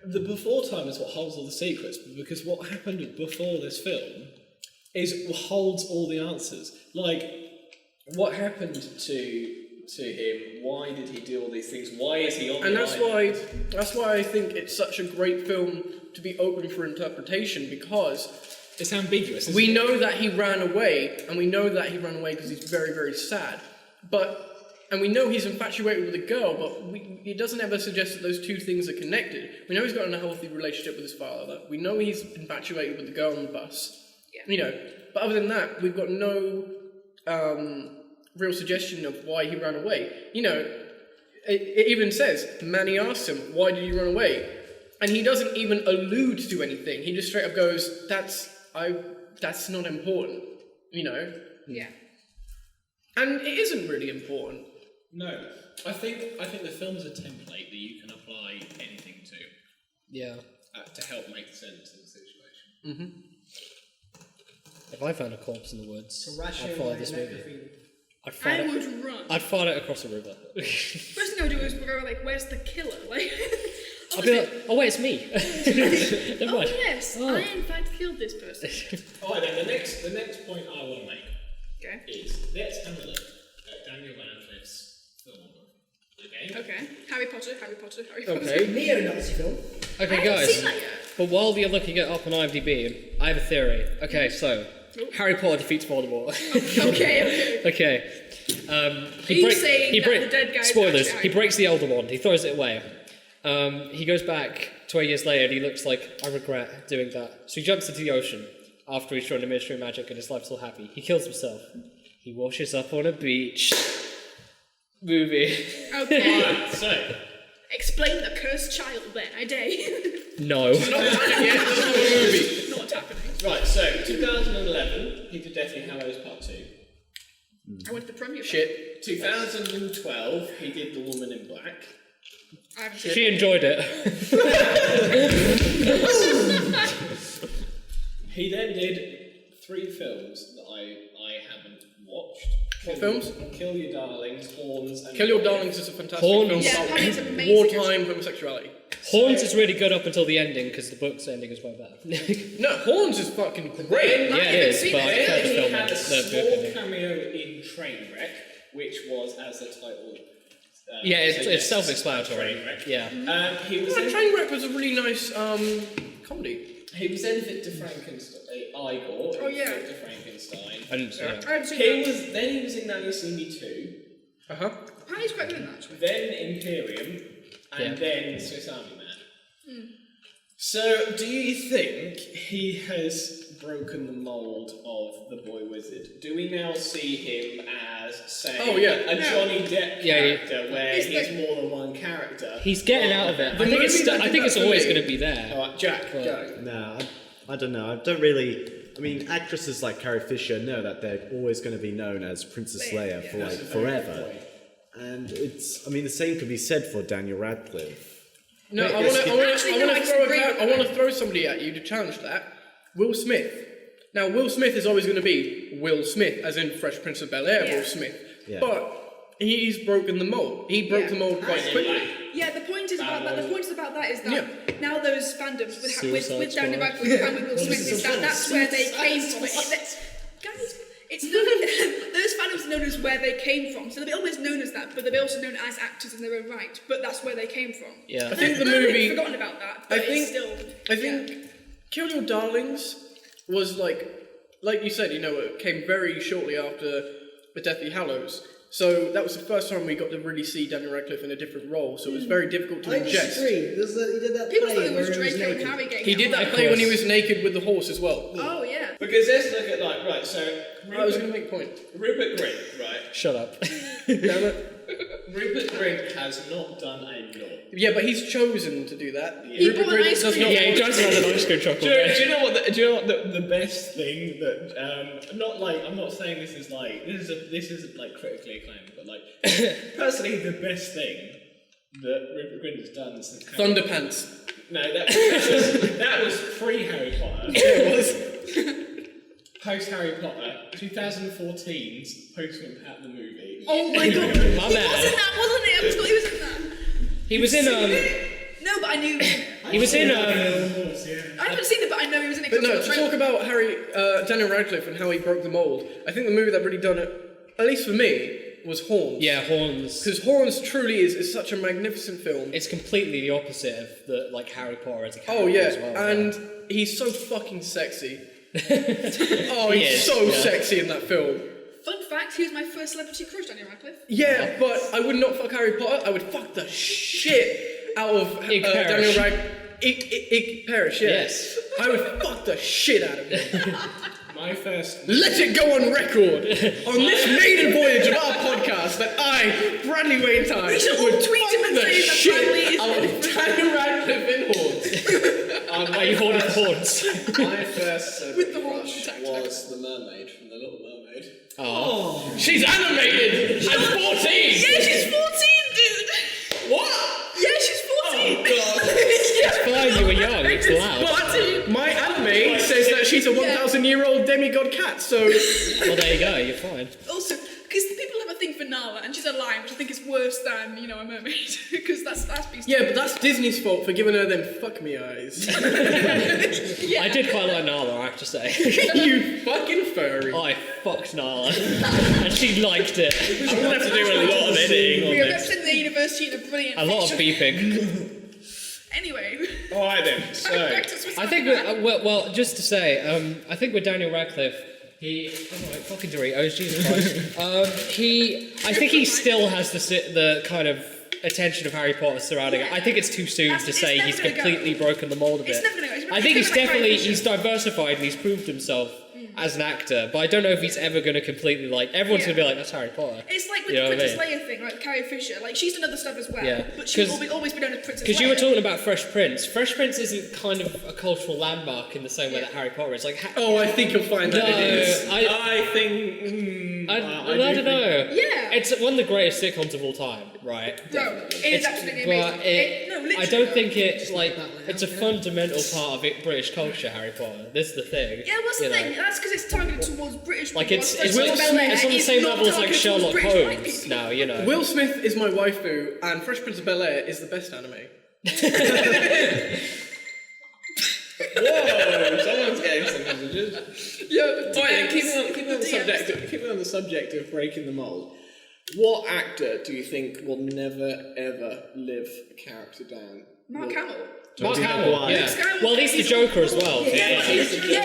the before time is what holds all the secrets, because what happened before this film holds all the answers. Like, what happened to him? Why did he do all these things? Why is he on And the island? that's why I think it's such a great film to be open for interpretation, because It's ambiguous. Isn't we it? know that he ran away, and we know that he ran away because he's very, very sad. And we know he's infatuated with a girl, but it doesn't ever suggest that those two things are connected. We know he's got an unhealthy relationship with his father. We know he's infatuated with the girl on the bus. Yeah. But other than that, we've got no real suggestion of why he ran away. It even says, Manny asks him, why did you run away? And he doesn't even allude to anything. He just straight up goes, that's not important, Yeah. And it isn't really important. No, I think the film's a template that you can apply anything to Yeah. to help make sense of the situation. If I found a corpse in the woods, I'd Ration follow like this movie. necrophile. I'd fart I it. would run. I'd fart it across a river. First thing I would do is go like, where's the killer? Like, I'd be like, oh wait, it's me. Never oh mind. yes, Oh. I in fact killed this person. Alright then, the next point I want to make Okay. is let's have a look at Daniel Radcliffe's filmography. Okay. Harry Potter. Okay. Neo-Nazi film. I Okay, haven't guys. seen that yet. But while you're looking it up on IMDb, I have a theory. Okay, so Harry Potter defeats Voldemort. Okay. Okay. Are you saying that the dead guy is Spoilers. actually He Harry breaks the Elder Wand. He throws it away. He goes back 20 years later and he looks like, I regret doing that. So he jumps into the ocean after he's shown the Ministry of Magic and his life's all happy. He kills himself. He washes up on a beach. Movie. Okay. Alright, so Explain the cursed child then, I dare you. No. Not a movie. Not happening. right, so 2011 he did Deathly Hallows Part 2. I went to the premiere. Shit. 2012 he did The Woman in Black. I haven't seen She enjoyed it. He then did 3 films that I haven't watched. What films? Kill Your Darlings, Horns, and Kill Your Darlings is a fantastic Horns. film Yeah, about apparently it's amazing. wartime homosexuality. Horns is really good up until the ending because the book's ending is way better. No, Horns is fucking great. Yeah, it haven't is, seen but I it. prefer the He film. had a The small book ending. cameo in Trainwreck, which was as the title. Yeah, it's suggests, self-explanatory. Trainwreck. Yeah. He was in, Trainwreck was a really nice comedy. he was in Victor Frankenstein. Igor. Oh, yeah. Victor Frankenstein. I didn't see it. I haven't seen that. He was in Now You See Me 2, Uh-huh. Apparently he's quite good in that, actually. then Imperium, and Yeah. then Swiss Army Man. So, do you think he has broken the mould of the boy wizard? Do we now see him as, say, Oh, yeah. a Johnny Depp Yeah, yeah. character where He's he's the- more than one character? He's getting out of it. The I think it's, movie that I did think that it's for always me- going to be there. Alright, Jack, go. No, I don't know. I don't really. I mean, actresses like Carrie Fisher know that they're always going to be known as Princess Leia for like forever. And it's. I mean, the same could be said for Daniel Radcliffe. No, I Yes, want Actually, no, I to throw disagree with I want to throw somebody at you to challenge that. Will Smith. Now, Will Smith is always going to be Will Smith, as in Fresh Prince of Bel-Air Yeah. Will Smith. Yeah. But he's broken the mold. He broke Yeah. the mold quite quickly. Yeah, the point is about that. The point is about that is that Yeah. now those fandoms with Suicide Daniel Squad. Radcliffe and with Will Smith is that that's where they came from. Guys, it's known, those fandoms are known as where they came from. So they'll be always known as that, but they'll be also known as actors in their own right. But that's where they came from. Yeah. I think the They've movie. forgotten about that, but I think. it's still. I think Kill Your Darlings was like you said, it came very shortly after the Deathly Hallows. So that was the first time we got to really see Daniel Radcliffe in a different role. So it was very difficult to I ingest. disagree. He did that People play thought it where was he was Draco and naked. Harry getting He did that play when he was naked with the horse as well. Oh yeah. Because let's look at, right, so I was going to make a point. Rupert Grint, right? Shut up. Damn it. Rupert Grint has not done a lot. Yeah, but he's chosen to do that. He Rupert bought an Grint ice does cream. not Yeah, he want- tries to have an ice cream chocolate. Do you know what the best thing that I'm not saying this is like critically acclaimed, but like personally the best thing that Rupert Grint has done since Thunderpants. No, that was pre-Harry Potter. It was. Post-Harry Potter, 2014's Postman Pat the movie. Oh my god! My He bad. was in that, wasn't he? I forgot he was in that. He was in No, but I knew. he was in I haven't seen it, but I know he was in it. But 'cause I no, saw to the talk trailer. about Daniel Radcliffe and how he broke the mold, I think the movie that really done it, at least for me, was Horns. yeah, Horns. Because Horns truly is such a magnificent film. It's completely the opposite of the like Harry Potter as a character Oh yeah, as well. and he's so fucking sexy. Oh, He he's is, so yeah. sexy in that film. Fun fact: he was my first celebrity crush, Daniel Radcliffe. Yeah, but I would not fuck Harry Potter. I would fuck the shit out of Ig Daniel Parish. Radcliffe. Ig Parish, Yes. I would fuck the shit out of him. My first. Let it go on record on this maiden voyage of our podcast that I, Bradley Waintyne, We should all would tweet him fuck and the say that shit Bradley is out of Daniel Radcliffe in Horns. Are you holding Horns? My first With the celebrity whole crush tactic. was the mermaid from The Little Mermaid. Oh. She's animated at 14! Yeah, she's 14, dude. What? Yeah, she's 14. It's fine, you were young, it's loud. But my anime says that she's a 1,000-year-old demigod cat, so... Well, there you go, you're fine. Also, because people have a thing for Nala, and she's a lion, which I think is worse than, a mermaid. Because that's beast. Yeah, but that's Disney's fault for giving her them fuck-me eyes. I did quite like Nala, I have to say. You fucking furry. I fucked Nala. And she liked it. I'm gonna have to do a lot of editing We on are this. representing the university in a brilliant A lot of fiction. beeping. Anyway. Alright then, so. Back to Swiss I think, Army Man. well, just to say, I think with Daniel Radcliffe, fucking Doritos, Jesus Christ. I think he still has the kind of attention of Harry Potter surrounding it. I think it's too soon to It's say never he's gonna go. completely broken the mold of It's it. never gonna go. It's I think it's he's like definitely, Harry he's diversified and he's proved himself as an actor, but I don't know if he's ever going to completely, everyone's Yeah. going to be like, that's Harry Potter. It's like with You know the what I Princess mean? Leia thing, like Carrie Fisher. Like, she's done other stuff as well, Yeah. but she's 'Cause- always been known as Princess Leia. Because you were talking about Fresh Prince. Fresh Prince isn't kind of a cultural landmark in the same way that Harry Potter is. Oh, I think you'll find that it is. I think. I don't know. Yeah. It's one of the greatest sitcoms of all time, right? Bro, it is absolutely But amazing. No, I literally, don't bro. think it's it's a fundamental part of British culture, Harry Potter. This is the thing. Yeah, what's the you know. thing? That's because it's targeted towards British people. Like it's whereas on Princess Bel-Air the is same not level as like targeted towards Sherlock British white Holmes people. now, you know. Will Smith is my waifu, and Fresh Prince of Bel-Air is the best anime. Whoa! Someone's getting some messages. Yeah, Alright, keep DMs. it on the subject of breaking the mold. What actor do you think will never ever live a character down? Mark Hamill. Mark Hamill, yeah. Skywalker, Well, he's the Joker as well. Yeah,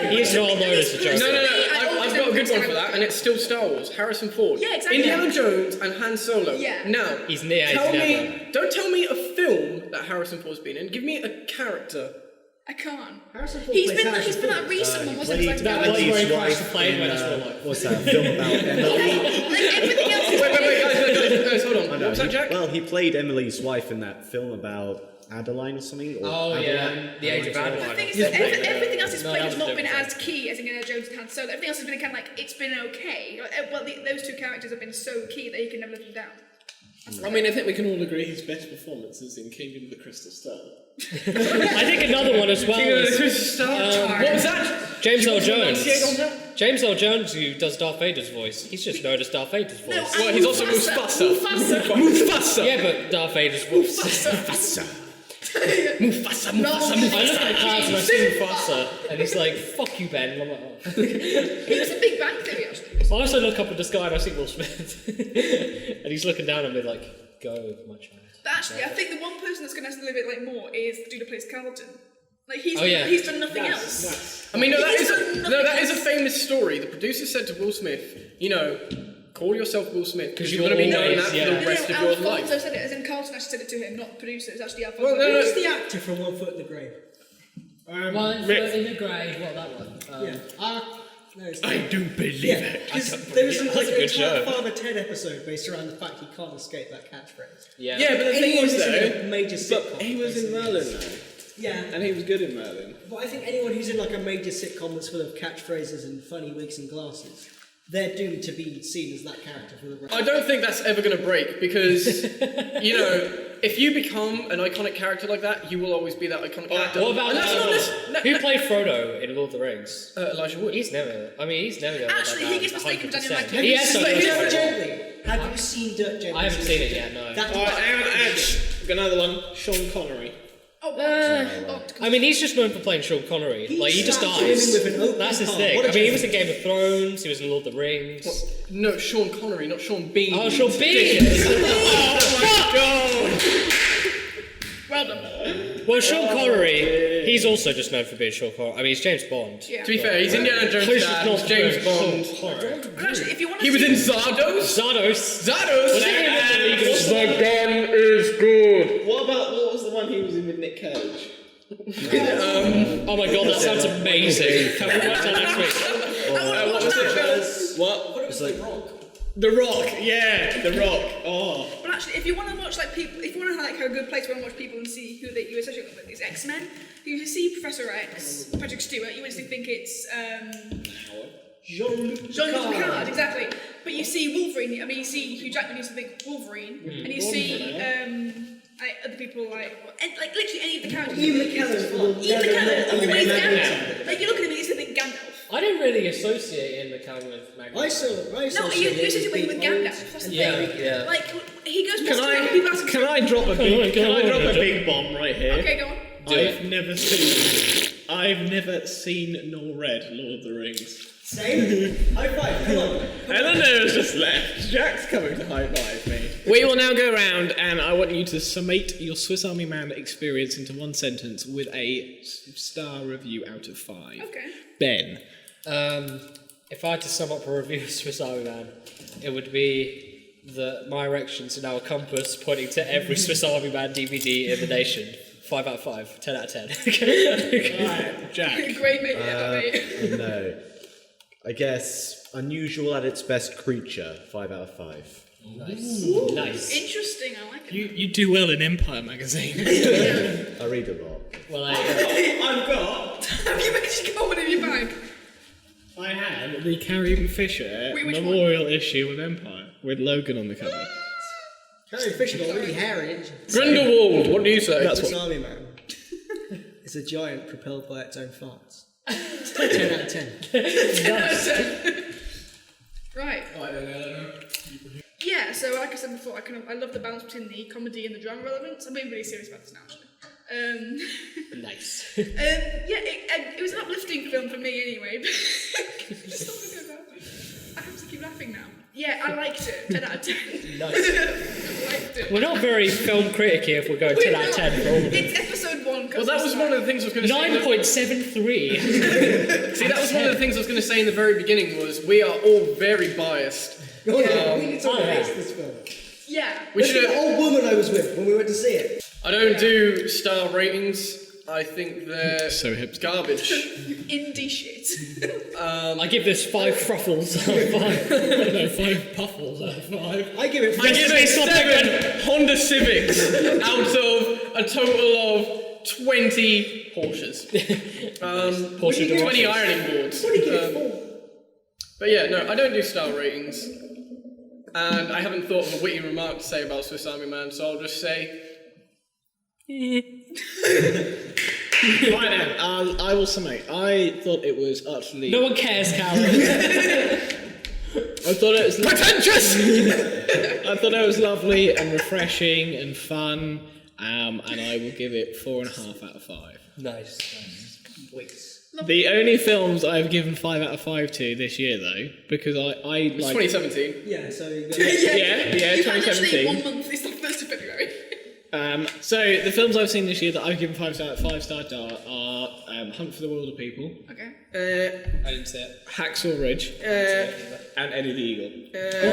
but He's well known as the Joker. No, I've got a good one for that, and it's still Star Wars. Harrison Ford. Yeah, exactly. Indiana Jones and Han Solo. Yeah. Now, He's never. don't tell me a film that Harrison Ford's been in. Give me a character. I can't. Harrison Ford He's plays been Harrison that Ford. recent one, wasn't it? Like, That was where he crashed the plane when it's real life. What's that film about Emily? like everything else is Wait, guys, hold on. Oh, What was that, Jack? Well, he played Emily's wife in that film about Adeline or something. Or Oh yeah, Adeline? The Age of The Adeline. thing is that everything else he's No, played that has was not been different. as key as Indiana Jones and Han Solo. Everything else has been kind of like, it's been okay. Well, those two characters have been so key that he can never let them down. I mean, I think we can all agree his best performances in Kingdom of the Crystal Stone. I think another one as well is What was that? James Earl enunciate on Jones. James Earl Jones, who does Darth Vader's voice, he's just known as Darth Vader's voice. No, he's also Mufasa. Mufasa. Yeah, but Darth Vader's voice. Mufasa. I look at the cards and I see Mufasa, and he's like, "Fuck you, Ben." And I'm like, oh. He was a Big Bang Theory, actually. I also look up at the sky and I see Will Smith, and he's looking down at me like, "Go, my child." But actually, I think the one person that's going to have to live it like more is the dude who plays Carlton. Like he's Oh, yeah. he's done nothing else. I mean, no, that He's done is nothing a else. famous story. The producer said to Will Smith, call yourself Will Smith because you're you're going to be known always- that yeah. for the rest of your Alfonso life. said it, as in Carlton actually said it to him, not the producer. It was actually Alfonso. Well, no, Who's the actor from One Foot in the Grave? One foot in the grave. What that one? Yeah. No, it's I don't believe yeah, it. because there was That's like a an good entire show. Father Ted episode based around the fact he can't escape that catchphrase. Yeah. Yeah, but the thing Anyone is, who's in though, a major sitcom. but he was in basically Merlin, is. though, Yeah, and he was good in Merlin. but I think anyone who's in like a major sitcom that's full of catchphrases and funny wigs and glasses they're doomed to be seen as that character for the rest. I don't think that's ever going to break because, you know, if you become an iconic character like that, you will always be that iconic character. What about And that's not who played Frodo in Lord of the Rings? Elijah Wood. He's never going to Actually, he gets mistaken with Daniel 100%. Radcliffe. He has Dirk something. Gently. Have you seen Dirk Gently? I haven't seen it yet, no. That's Alright, hang on, Edge. Got another one. Sean Connery. Oh, I mean, he's just known for playing Sean Connery. He Like, he just starts dies. swimming with an open That's his heart. thing. What a I mean, he was gentleman. in Game of Thrones, he was in Lord of the Rings. No, Sean Connery, not Sean Bean. Oh, Sean Bean! well done. Well, Sean Connery, he's also just known for being Sean Connery. I mean, he's James Bond. Yeah. To be fair, he's Indiana Jones' Close dad, not he's James to Bond. Sean Connery. But actually, if you want to He was in Zardos. Zardos. Zardos! The gun is good. What was the one he was in with Nick Cage? Oh my god, that sounds amazing. Can we watch that next week? What was it? What? It's like Rock. The Rock, yeah, The Rock. Oh. But actually, if you want to watch like people, if you want to have like a good place where you watch people and see who you associate with, it's X-Men. If you see Professor X, Patrick Stewart, you instantly think it's Jean-Luc Jean-Luc Picard, exactly. But you see Wolverine. I mean, you see Hugh Jackman, you think Wolverine, and you see like other people like literally any of the characters. Ian McKellen will Ian never McKellen, let always Ian Gandalf. McKellen. Like you look at him, and you still think Gandalf. I didn't really associate Ian McKellen with Maggie. I associate No, you associate him with Gandalf. That's the Yeah, thing. yeah. Like he goes Can past people ask him. I drop a big big bomb right here? Okay, go on. I've never seen nor read Lord of the Rings. Same. High five. Come on. Eleanor's just left. Jack's coming to high five me. We will now go around and I want you to summate your Swiss Army Man experience into one sentence with a star review out of 5. Okay. Ben. If I had to sum up a review of Swiss Army Man, it would be that my erections are now a compass pointing to every Swiss Army Man DVD in the nation. 5 out of 5, 10 out of 10. Alright, Jack. Great mate, mate. No. I guess unusual at its best creature. 5 out of 5. Nice. Interesting, I like it. You do well in Empire magazine. I read a lot. Well, I've got. Have you actually got one in your bag? I had the Carrie Fisher Wait, which memorial issue of Empire with Logan on the cover. Carrie Fisher got really hairy, didn't she? Grindelwald, what do you say? That's Swiss what. Army Man. It's a giant propelled by its own farts. 10 out of 10. Right. Yeah, so like I said before, I love the balance between the comedy and the drama relevance. I'm being really serious about this now, actually. nice. It was an uplifting film for me anyway. I have to keep laughing now. Yeah, I liked it. 10 out of 10. Nice. I liked it. We're not very film criticky if we're going 10 out of 10 for all of them. It's episode 1. Well, that was one of the things I was going to say. 9.73. See, that was one of the things I was going to say in the very beginning was we are all very biased. We need someone who hates this film. Yeah. We Look at should. the old woman I was with when we went to see it. I don't do star ratings. I think they're So hipster. garbage. Indie shit. I give this 5 truffles out of 5. No, 5 puffles out of 5. I give it I give it 7 Honda Civics out of a total of 20 Porsches. Porsche 20 ironing boards. What do you give it 4? But yeah, no, I don't do star ratings. And I haven't thought of a witty remark to say about Swiss Army Man, so I'll just say. Right then, I will summate. I thought it was utterly. No one cares, Callum. I thought it was pretentious. I thought it was lovely and refreshing and fun, and I will give it 4.5 out of 5. Nice. The only films I've given 5 out of 5 to this year, though, because I It's like 2017. Yeah, so you got yeah, You had literally 2017. 1 month. It's the 1st of February. So the films I've seen this year that I've given 5 out of 5 star are Hunt for the Wilder People, Okay. I didn't say it. Hacksaw Ridge, and Eddie the Eagle.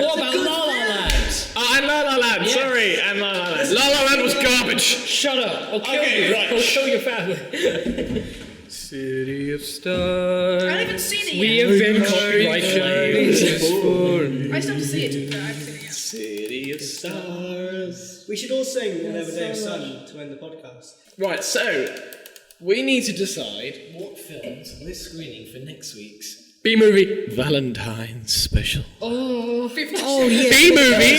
What about La La Land? And La La Land. Yes. Sorry, and La La Land. La La Land was garbage. Shut up. I'll kill Okay, you. right. I'll kill your family. City of I Stars. haven't even seen it We yet. have been copyright claimed. I still have to see it. I haven't seen it yet. City of Stars. We should all sing Whenever Day of Sun to end the podcast. Right, so we need to decide what films we're screening for next week's B-movie. Valentine's special. Oh, 50 B-movie.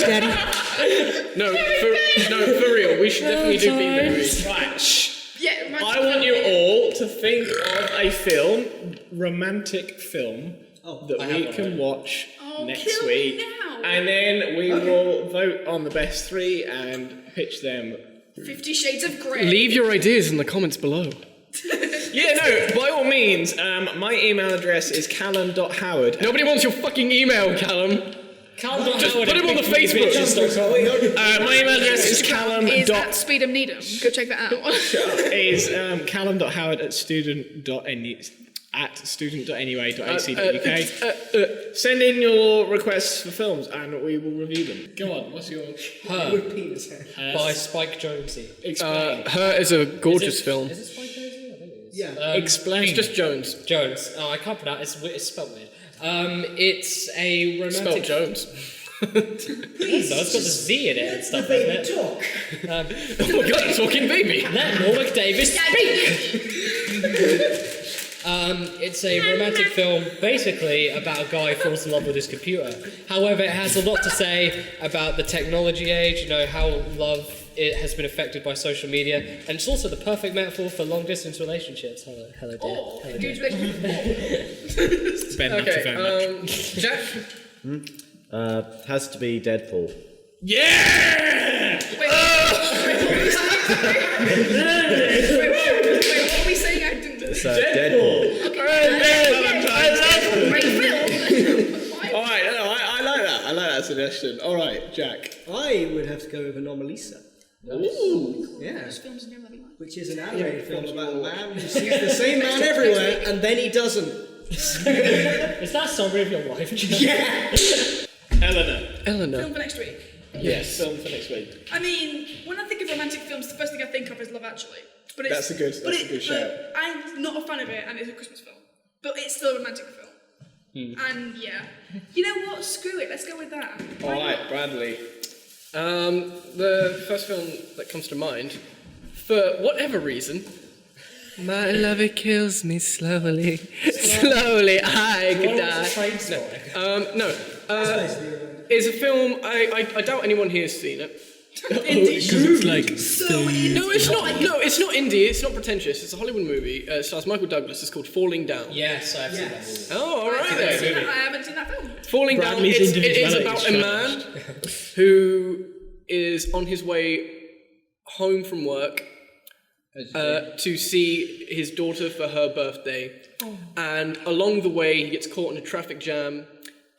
No, for real. We should definitely do B-movie. Right, shh. Yeah, romantic I want you film. all to think of a film, romantic film, that I have we one can watch Oh, next kill me week. now. And then we will vote on the best 3 and pitch them. 50 Shades of Grey. Leave your ideas in the comments below. Yeah, no, by all means, my email address is callum.howard. Nobody wants your fucking email, Callum. Just put him on the Facebook. My email address is callum. Is at Speedham Needham. Go check that out. is callum.howard at student.anyway.ac.uk. Send in your requests for films and we will review them. Go on, what's your Her With penis hair. by Spike Jonze. explain? Her is a gorgeous film. Is it Spike Jonze? I think it is. Yeah. Explain. It's just Jones. Jones. Oh, I can't pronounce it. It's spelled weird. It's a Spelled romantic. Jones. So it's got the Z in it and stuff, doesn't it? Talk. Oh my god, a talking baby. Let Norwick Davis speak. It's a romantic film basically about a guy who falls in love with his computer. However, it has a lot to say about the technology age, you know, how love it has been affected by social media, and it's also the perfect metaphor for long distance relationships. Hello, dear. Oh, Hello, dude, dear. Ben, thank you very much. Jack. Has to be Deadpool. Yeah! Wait, what are we saying? I didn't do this. Deadpool. Great film. All right, no, I like that. I like that suggestion. All right, Jack. I would have to go with Anomalisa. Ooh. Yeah. Films never been like. Which is an animated film about a man who sees the same man everywhere and then he doesn't. Is that summary of your life? Eleanor. Eleanor. Film for next week. Yes. Film for next week. I mean, when I think of romantic films, the first thing I think of is Love Actually. But it's, That's a good shout. But I'm not a fan of it, and it's a Christmas film. But it's still a romantic film. And yeah, you know what? Screw it. Let's go with that. All right, Bradley. The first film that comes to mind, for whatever reason, my love it kills me slowly, slowly I could die. It's a film. I doubt anyone here has seen it. It's like No, it's not. No, it's not indie. It's not pretentious. It's a Hollywood movie. It stars Michael Douglas. It's called Falling Down. Yes, I've seen that movie. Oh, all right I then. haven't seen that film. Falling Bradley's Down. It is individuality about a man who is on his way home from work to see his daughter for her birthday, and along the way he gets caught in a traffic jam,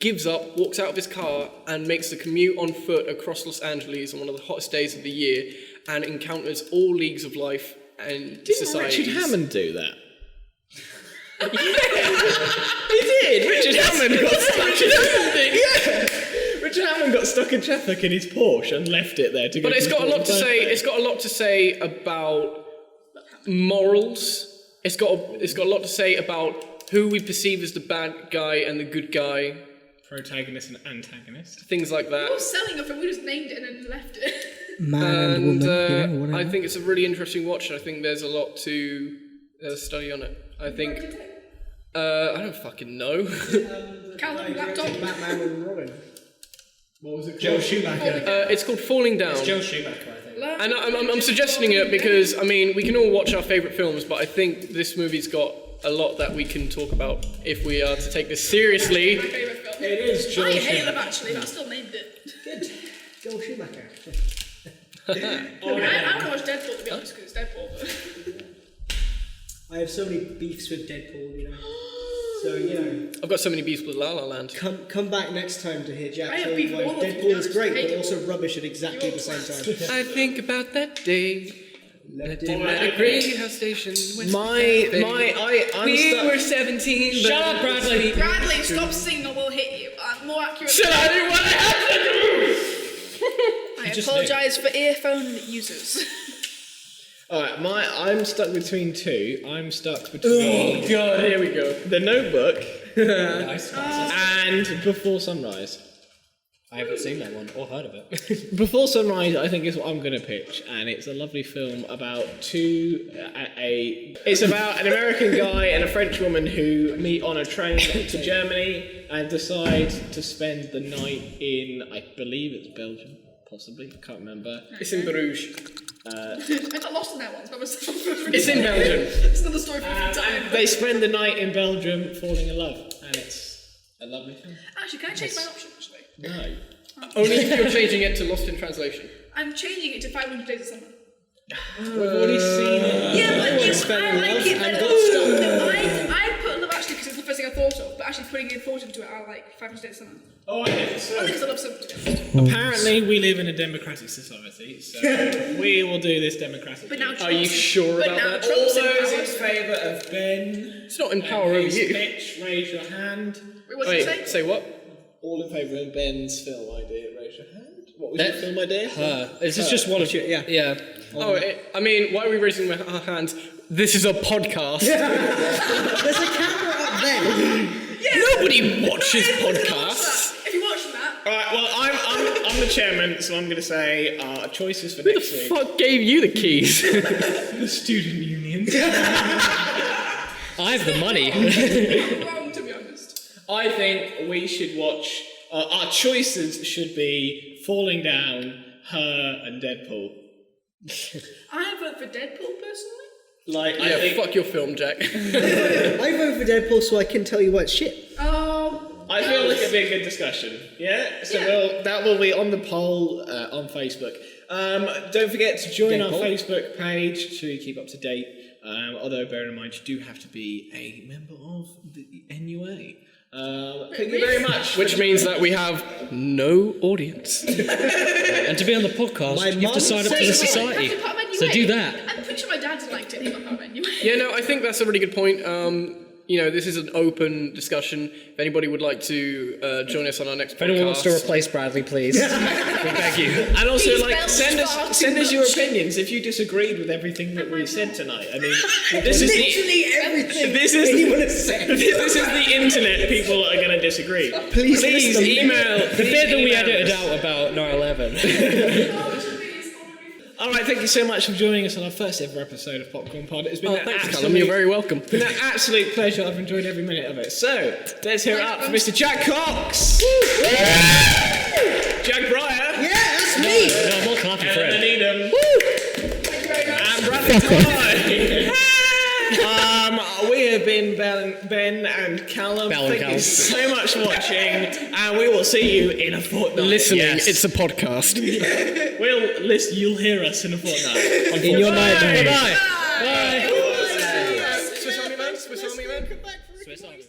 gives up, walks out of his car, and makes the commute on foot across Los Angeles on one of the hottest days of the year, and encounters all leagues of life and Didn't society. Richard Hammond do that? He did. Richard Hammond got stuck. Richard Hammond got stuck in traffic in his Porsche and left it there to go. But it's to got a his lot to say. birthday. It's got a lot to say about morals. It's got a lot to say about who we perceive as the bad guy and the good guy. Protagonist and antagonist. Things like We're that. selling a film. We just named it and then left it. Man And I think it's a really interesting watch. I think there's a lot to study on it. I think. I don't fucking know. Callum, laptop. Batman and Robin. What was it called? Joe Schumacher. It's called Falling Down. Joe Schumacher, I think. And I'm suggesting it because, I mean, we can all watch our favourite films, but I think this movie's got a lot that we can talk about if we are to take this seriously. My favourite film. It is Joel I hate Schumacher. Love Actually, but I still named it. Good. Joel Schumacher. I want to watch Deadpool to be honest, because it's Deadpool. I have so many beefs with Deadpool, you know. So, you know, I've got so many beefs with La La Land. come back next time to hear Jack I have tell beef you with why all of them, Deadpool is to be great, honest. but I also rubbish at exactly You're the same time. I think about that day. Left In in a graveyard station. I'm I'm stuck. were 17. Shut up, Bradley. Bradley, stop singing or we'll hit you. More accurate. Shall I do what I have to do? I apologise for earphone users. Alright, I'm stuck between two. I'm stuck between God, here we go. The Notebook Nice. and Before Sunrise. I haven't seen that one or heard of it. Before Sunrise, I think is what I'm going to pitch, and it's a lovely film about it's about an American guy and a French woman who meet on a train to Germany and decide to spend the night in, I believe it's Belgium, possibly, can't remember. It's in Bruges. I got lost in that once by myself. It's in Belgium. It's another story for another time. And they spend the night in Belgium falling in love, and it's a lovely film. Actually, can I change my option? Actually, No. Only if you're changing it to Lost in Translation. I'm changing it to 500 Days of Summer. We've already seen it. Yeah, but Everyone's fell in I like love it and better. got stuck. No, I put Love Actually because it's the first thing I thought of, but actually putting in thought into it, I like 500 Days of Summer. Oh, okay, so I think it's a love summer. apparently we live in a democratic society, so we will do this democratically. But now Are you sure but about now that? Trump's All in those in power. favour of Ben It's not in power over his you. pitch, raise your hand. Wait, what did you Wait, say? say what? All in favour of Ben's film idea, raise your hand. What was your film idea? This is just one of Yeah. Yeah. Oh, I mean, why are we raising our hands? This is a podcast. There's a camera up there. Nobody watches podcasts. If you're watching that, Alright, well, I'm the chairman, so I'm going to say our choices for Who the next week. fuck gave you the keys? The student union. I have the money. you're wrong, to be honest. I think we should watch. Our choices should be Falling Down, Her, and Deadpool. I vote for Deadpool personally. Like, I Yeah, think fuck your film, Jack. I vote for Deadpool so I can tell you what's shit. I feel like it'd be a good discussion. Yeah, so that will be on the poll on Facebook. Don't forget to join our Facebook page to keep up to date. Although bear in mind, you do have to be a member of the NUA. Thank you very much. Which means that we have no audience. And to be on the podcast, My you have to mum sign up to says the so. society. That's a part of NUA. So do that. I'm pretty sure my dad's liked it. He's not part of NUA. Yeah, no, I think that's a really good point. This is an open discussion. If anybody would like to join us on our next If anyone wants to podcast- replace Bradley, please. We beg you. And also, These like, bells send far us too your much. opinions if you disagreed with everything that we said tonight. I mean, this is Literally everything this is anyone has said. this is the internet. People are going to disagree. Please listen. email The bit that we edited out about 9/11. All right, thank you so much for joining us on our first ever episode of Popcorn Pod. It's been Oh, an thanks, absolute, Callum. You're very welcome. been an absolute pleasure. I've enjoyed every minute of it. So let's hear it up for Mr. Jack Cox, Jack Breyer, Yeah, that's me. No, I'm all clapping for Ellen it. Needham, and Bradley Toy. We have been Ben and Callum. Bell and Thank you Callum. so much for watching, and we will see you in a fortnight. Listening, Yes. it's a podcast. You'll hear us in a fortnight. In your nightmare. Bye-bye. Bye. Swiss Army man? Swiss Army man? Swiss Army.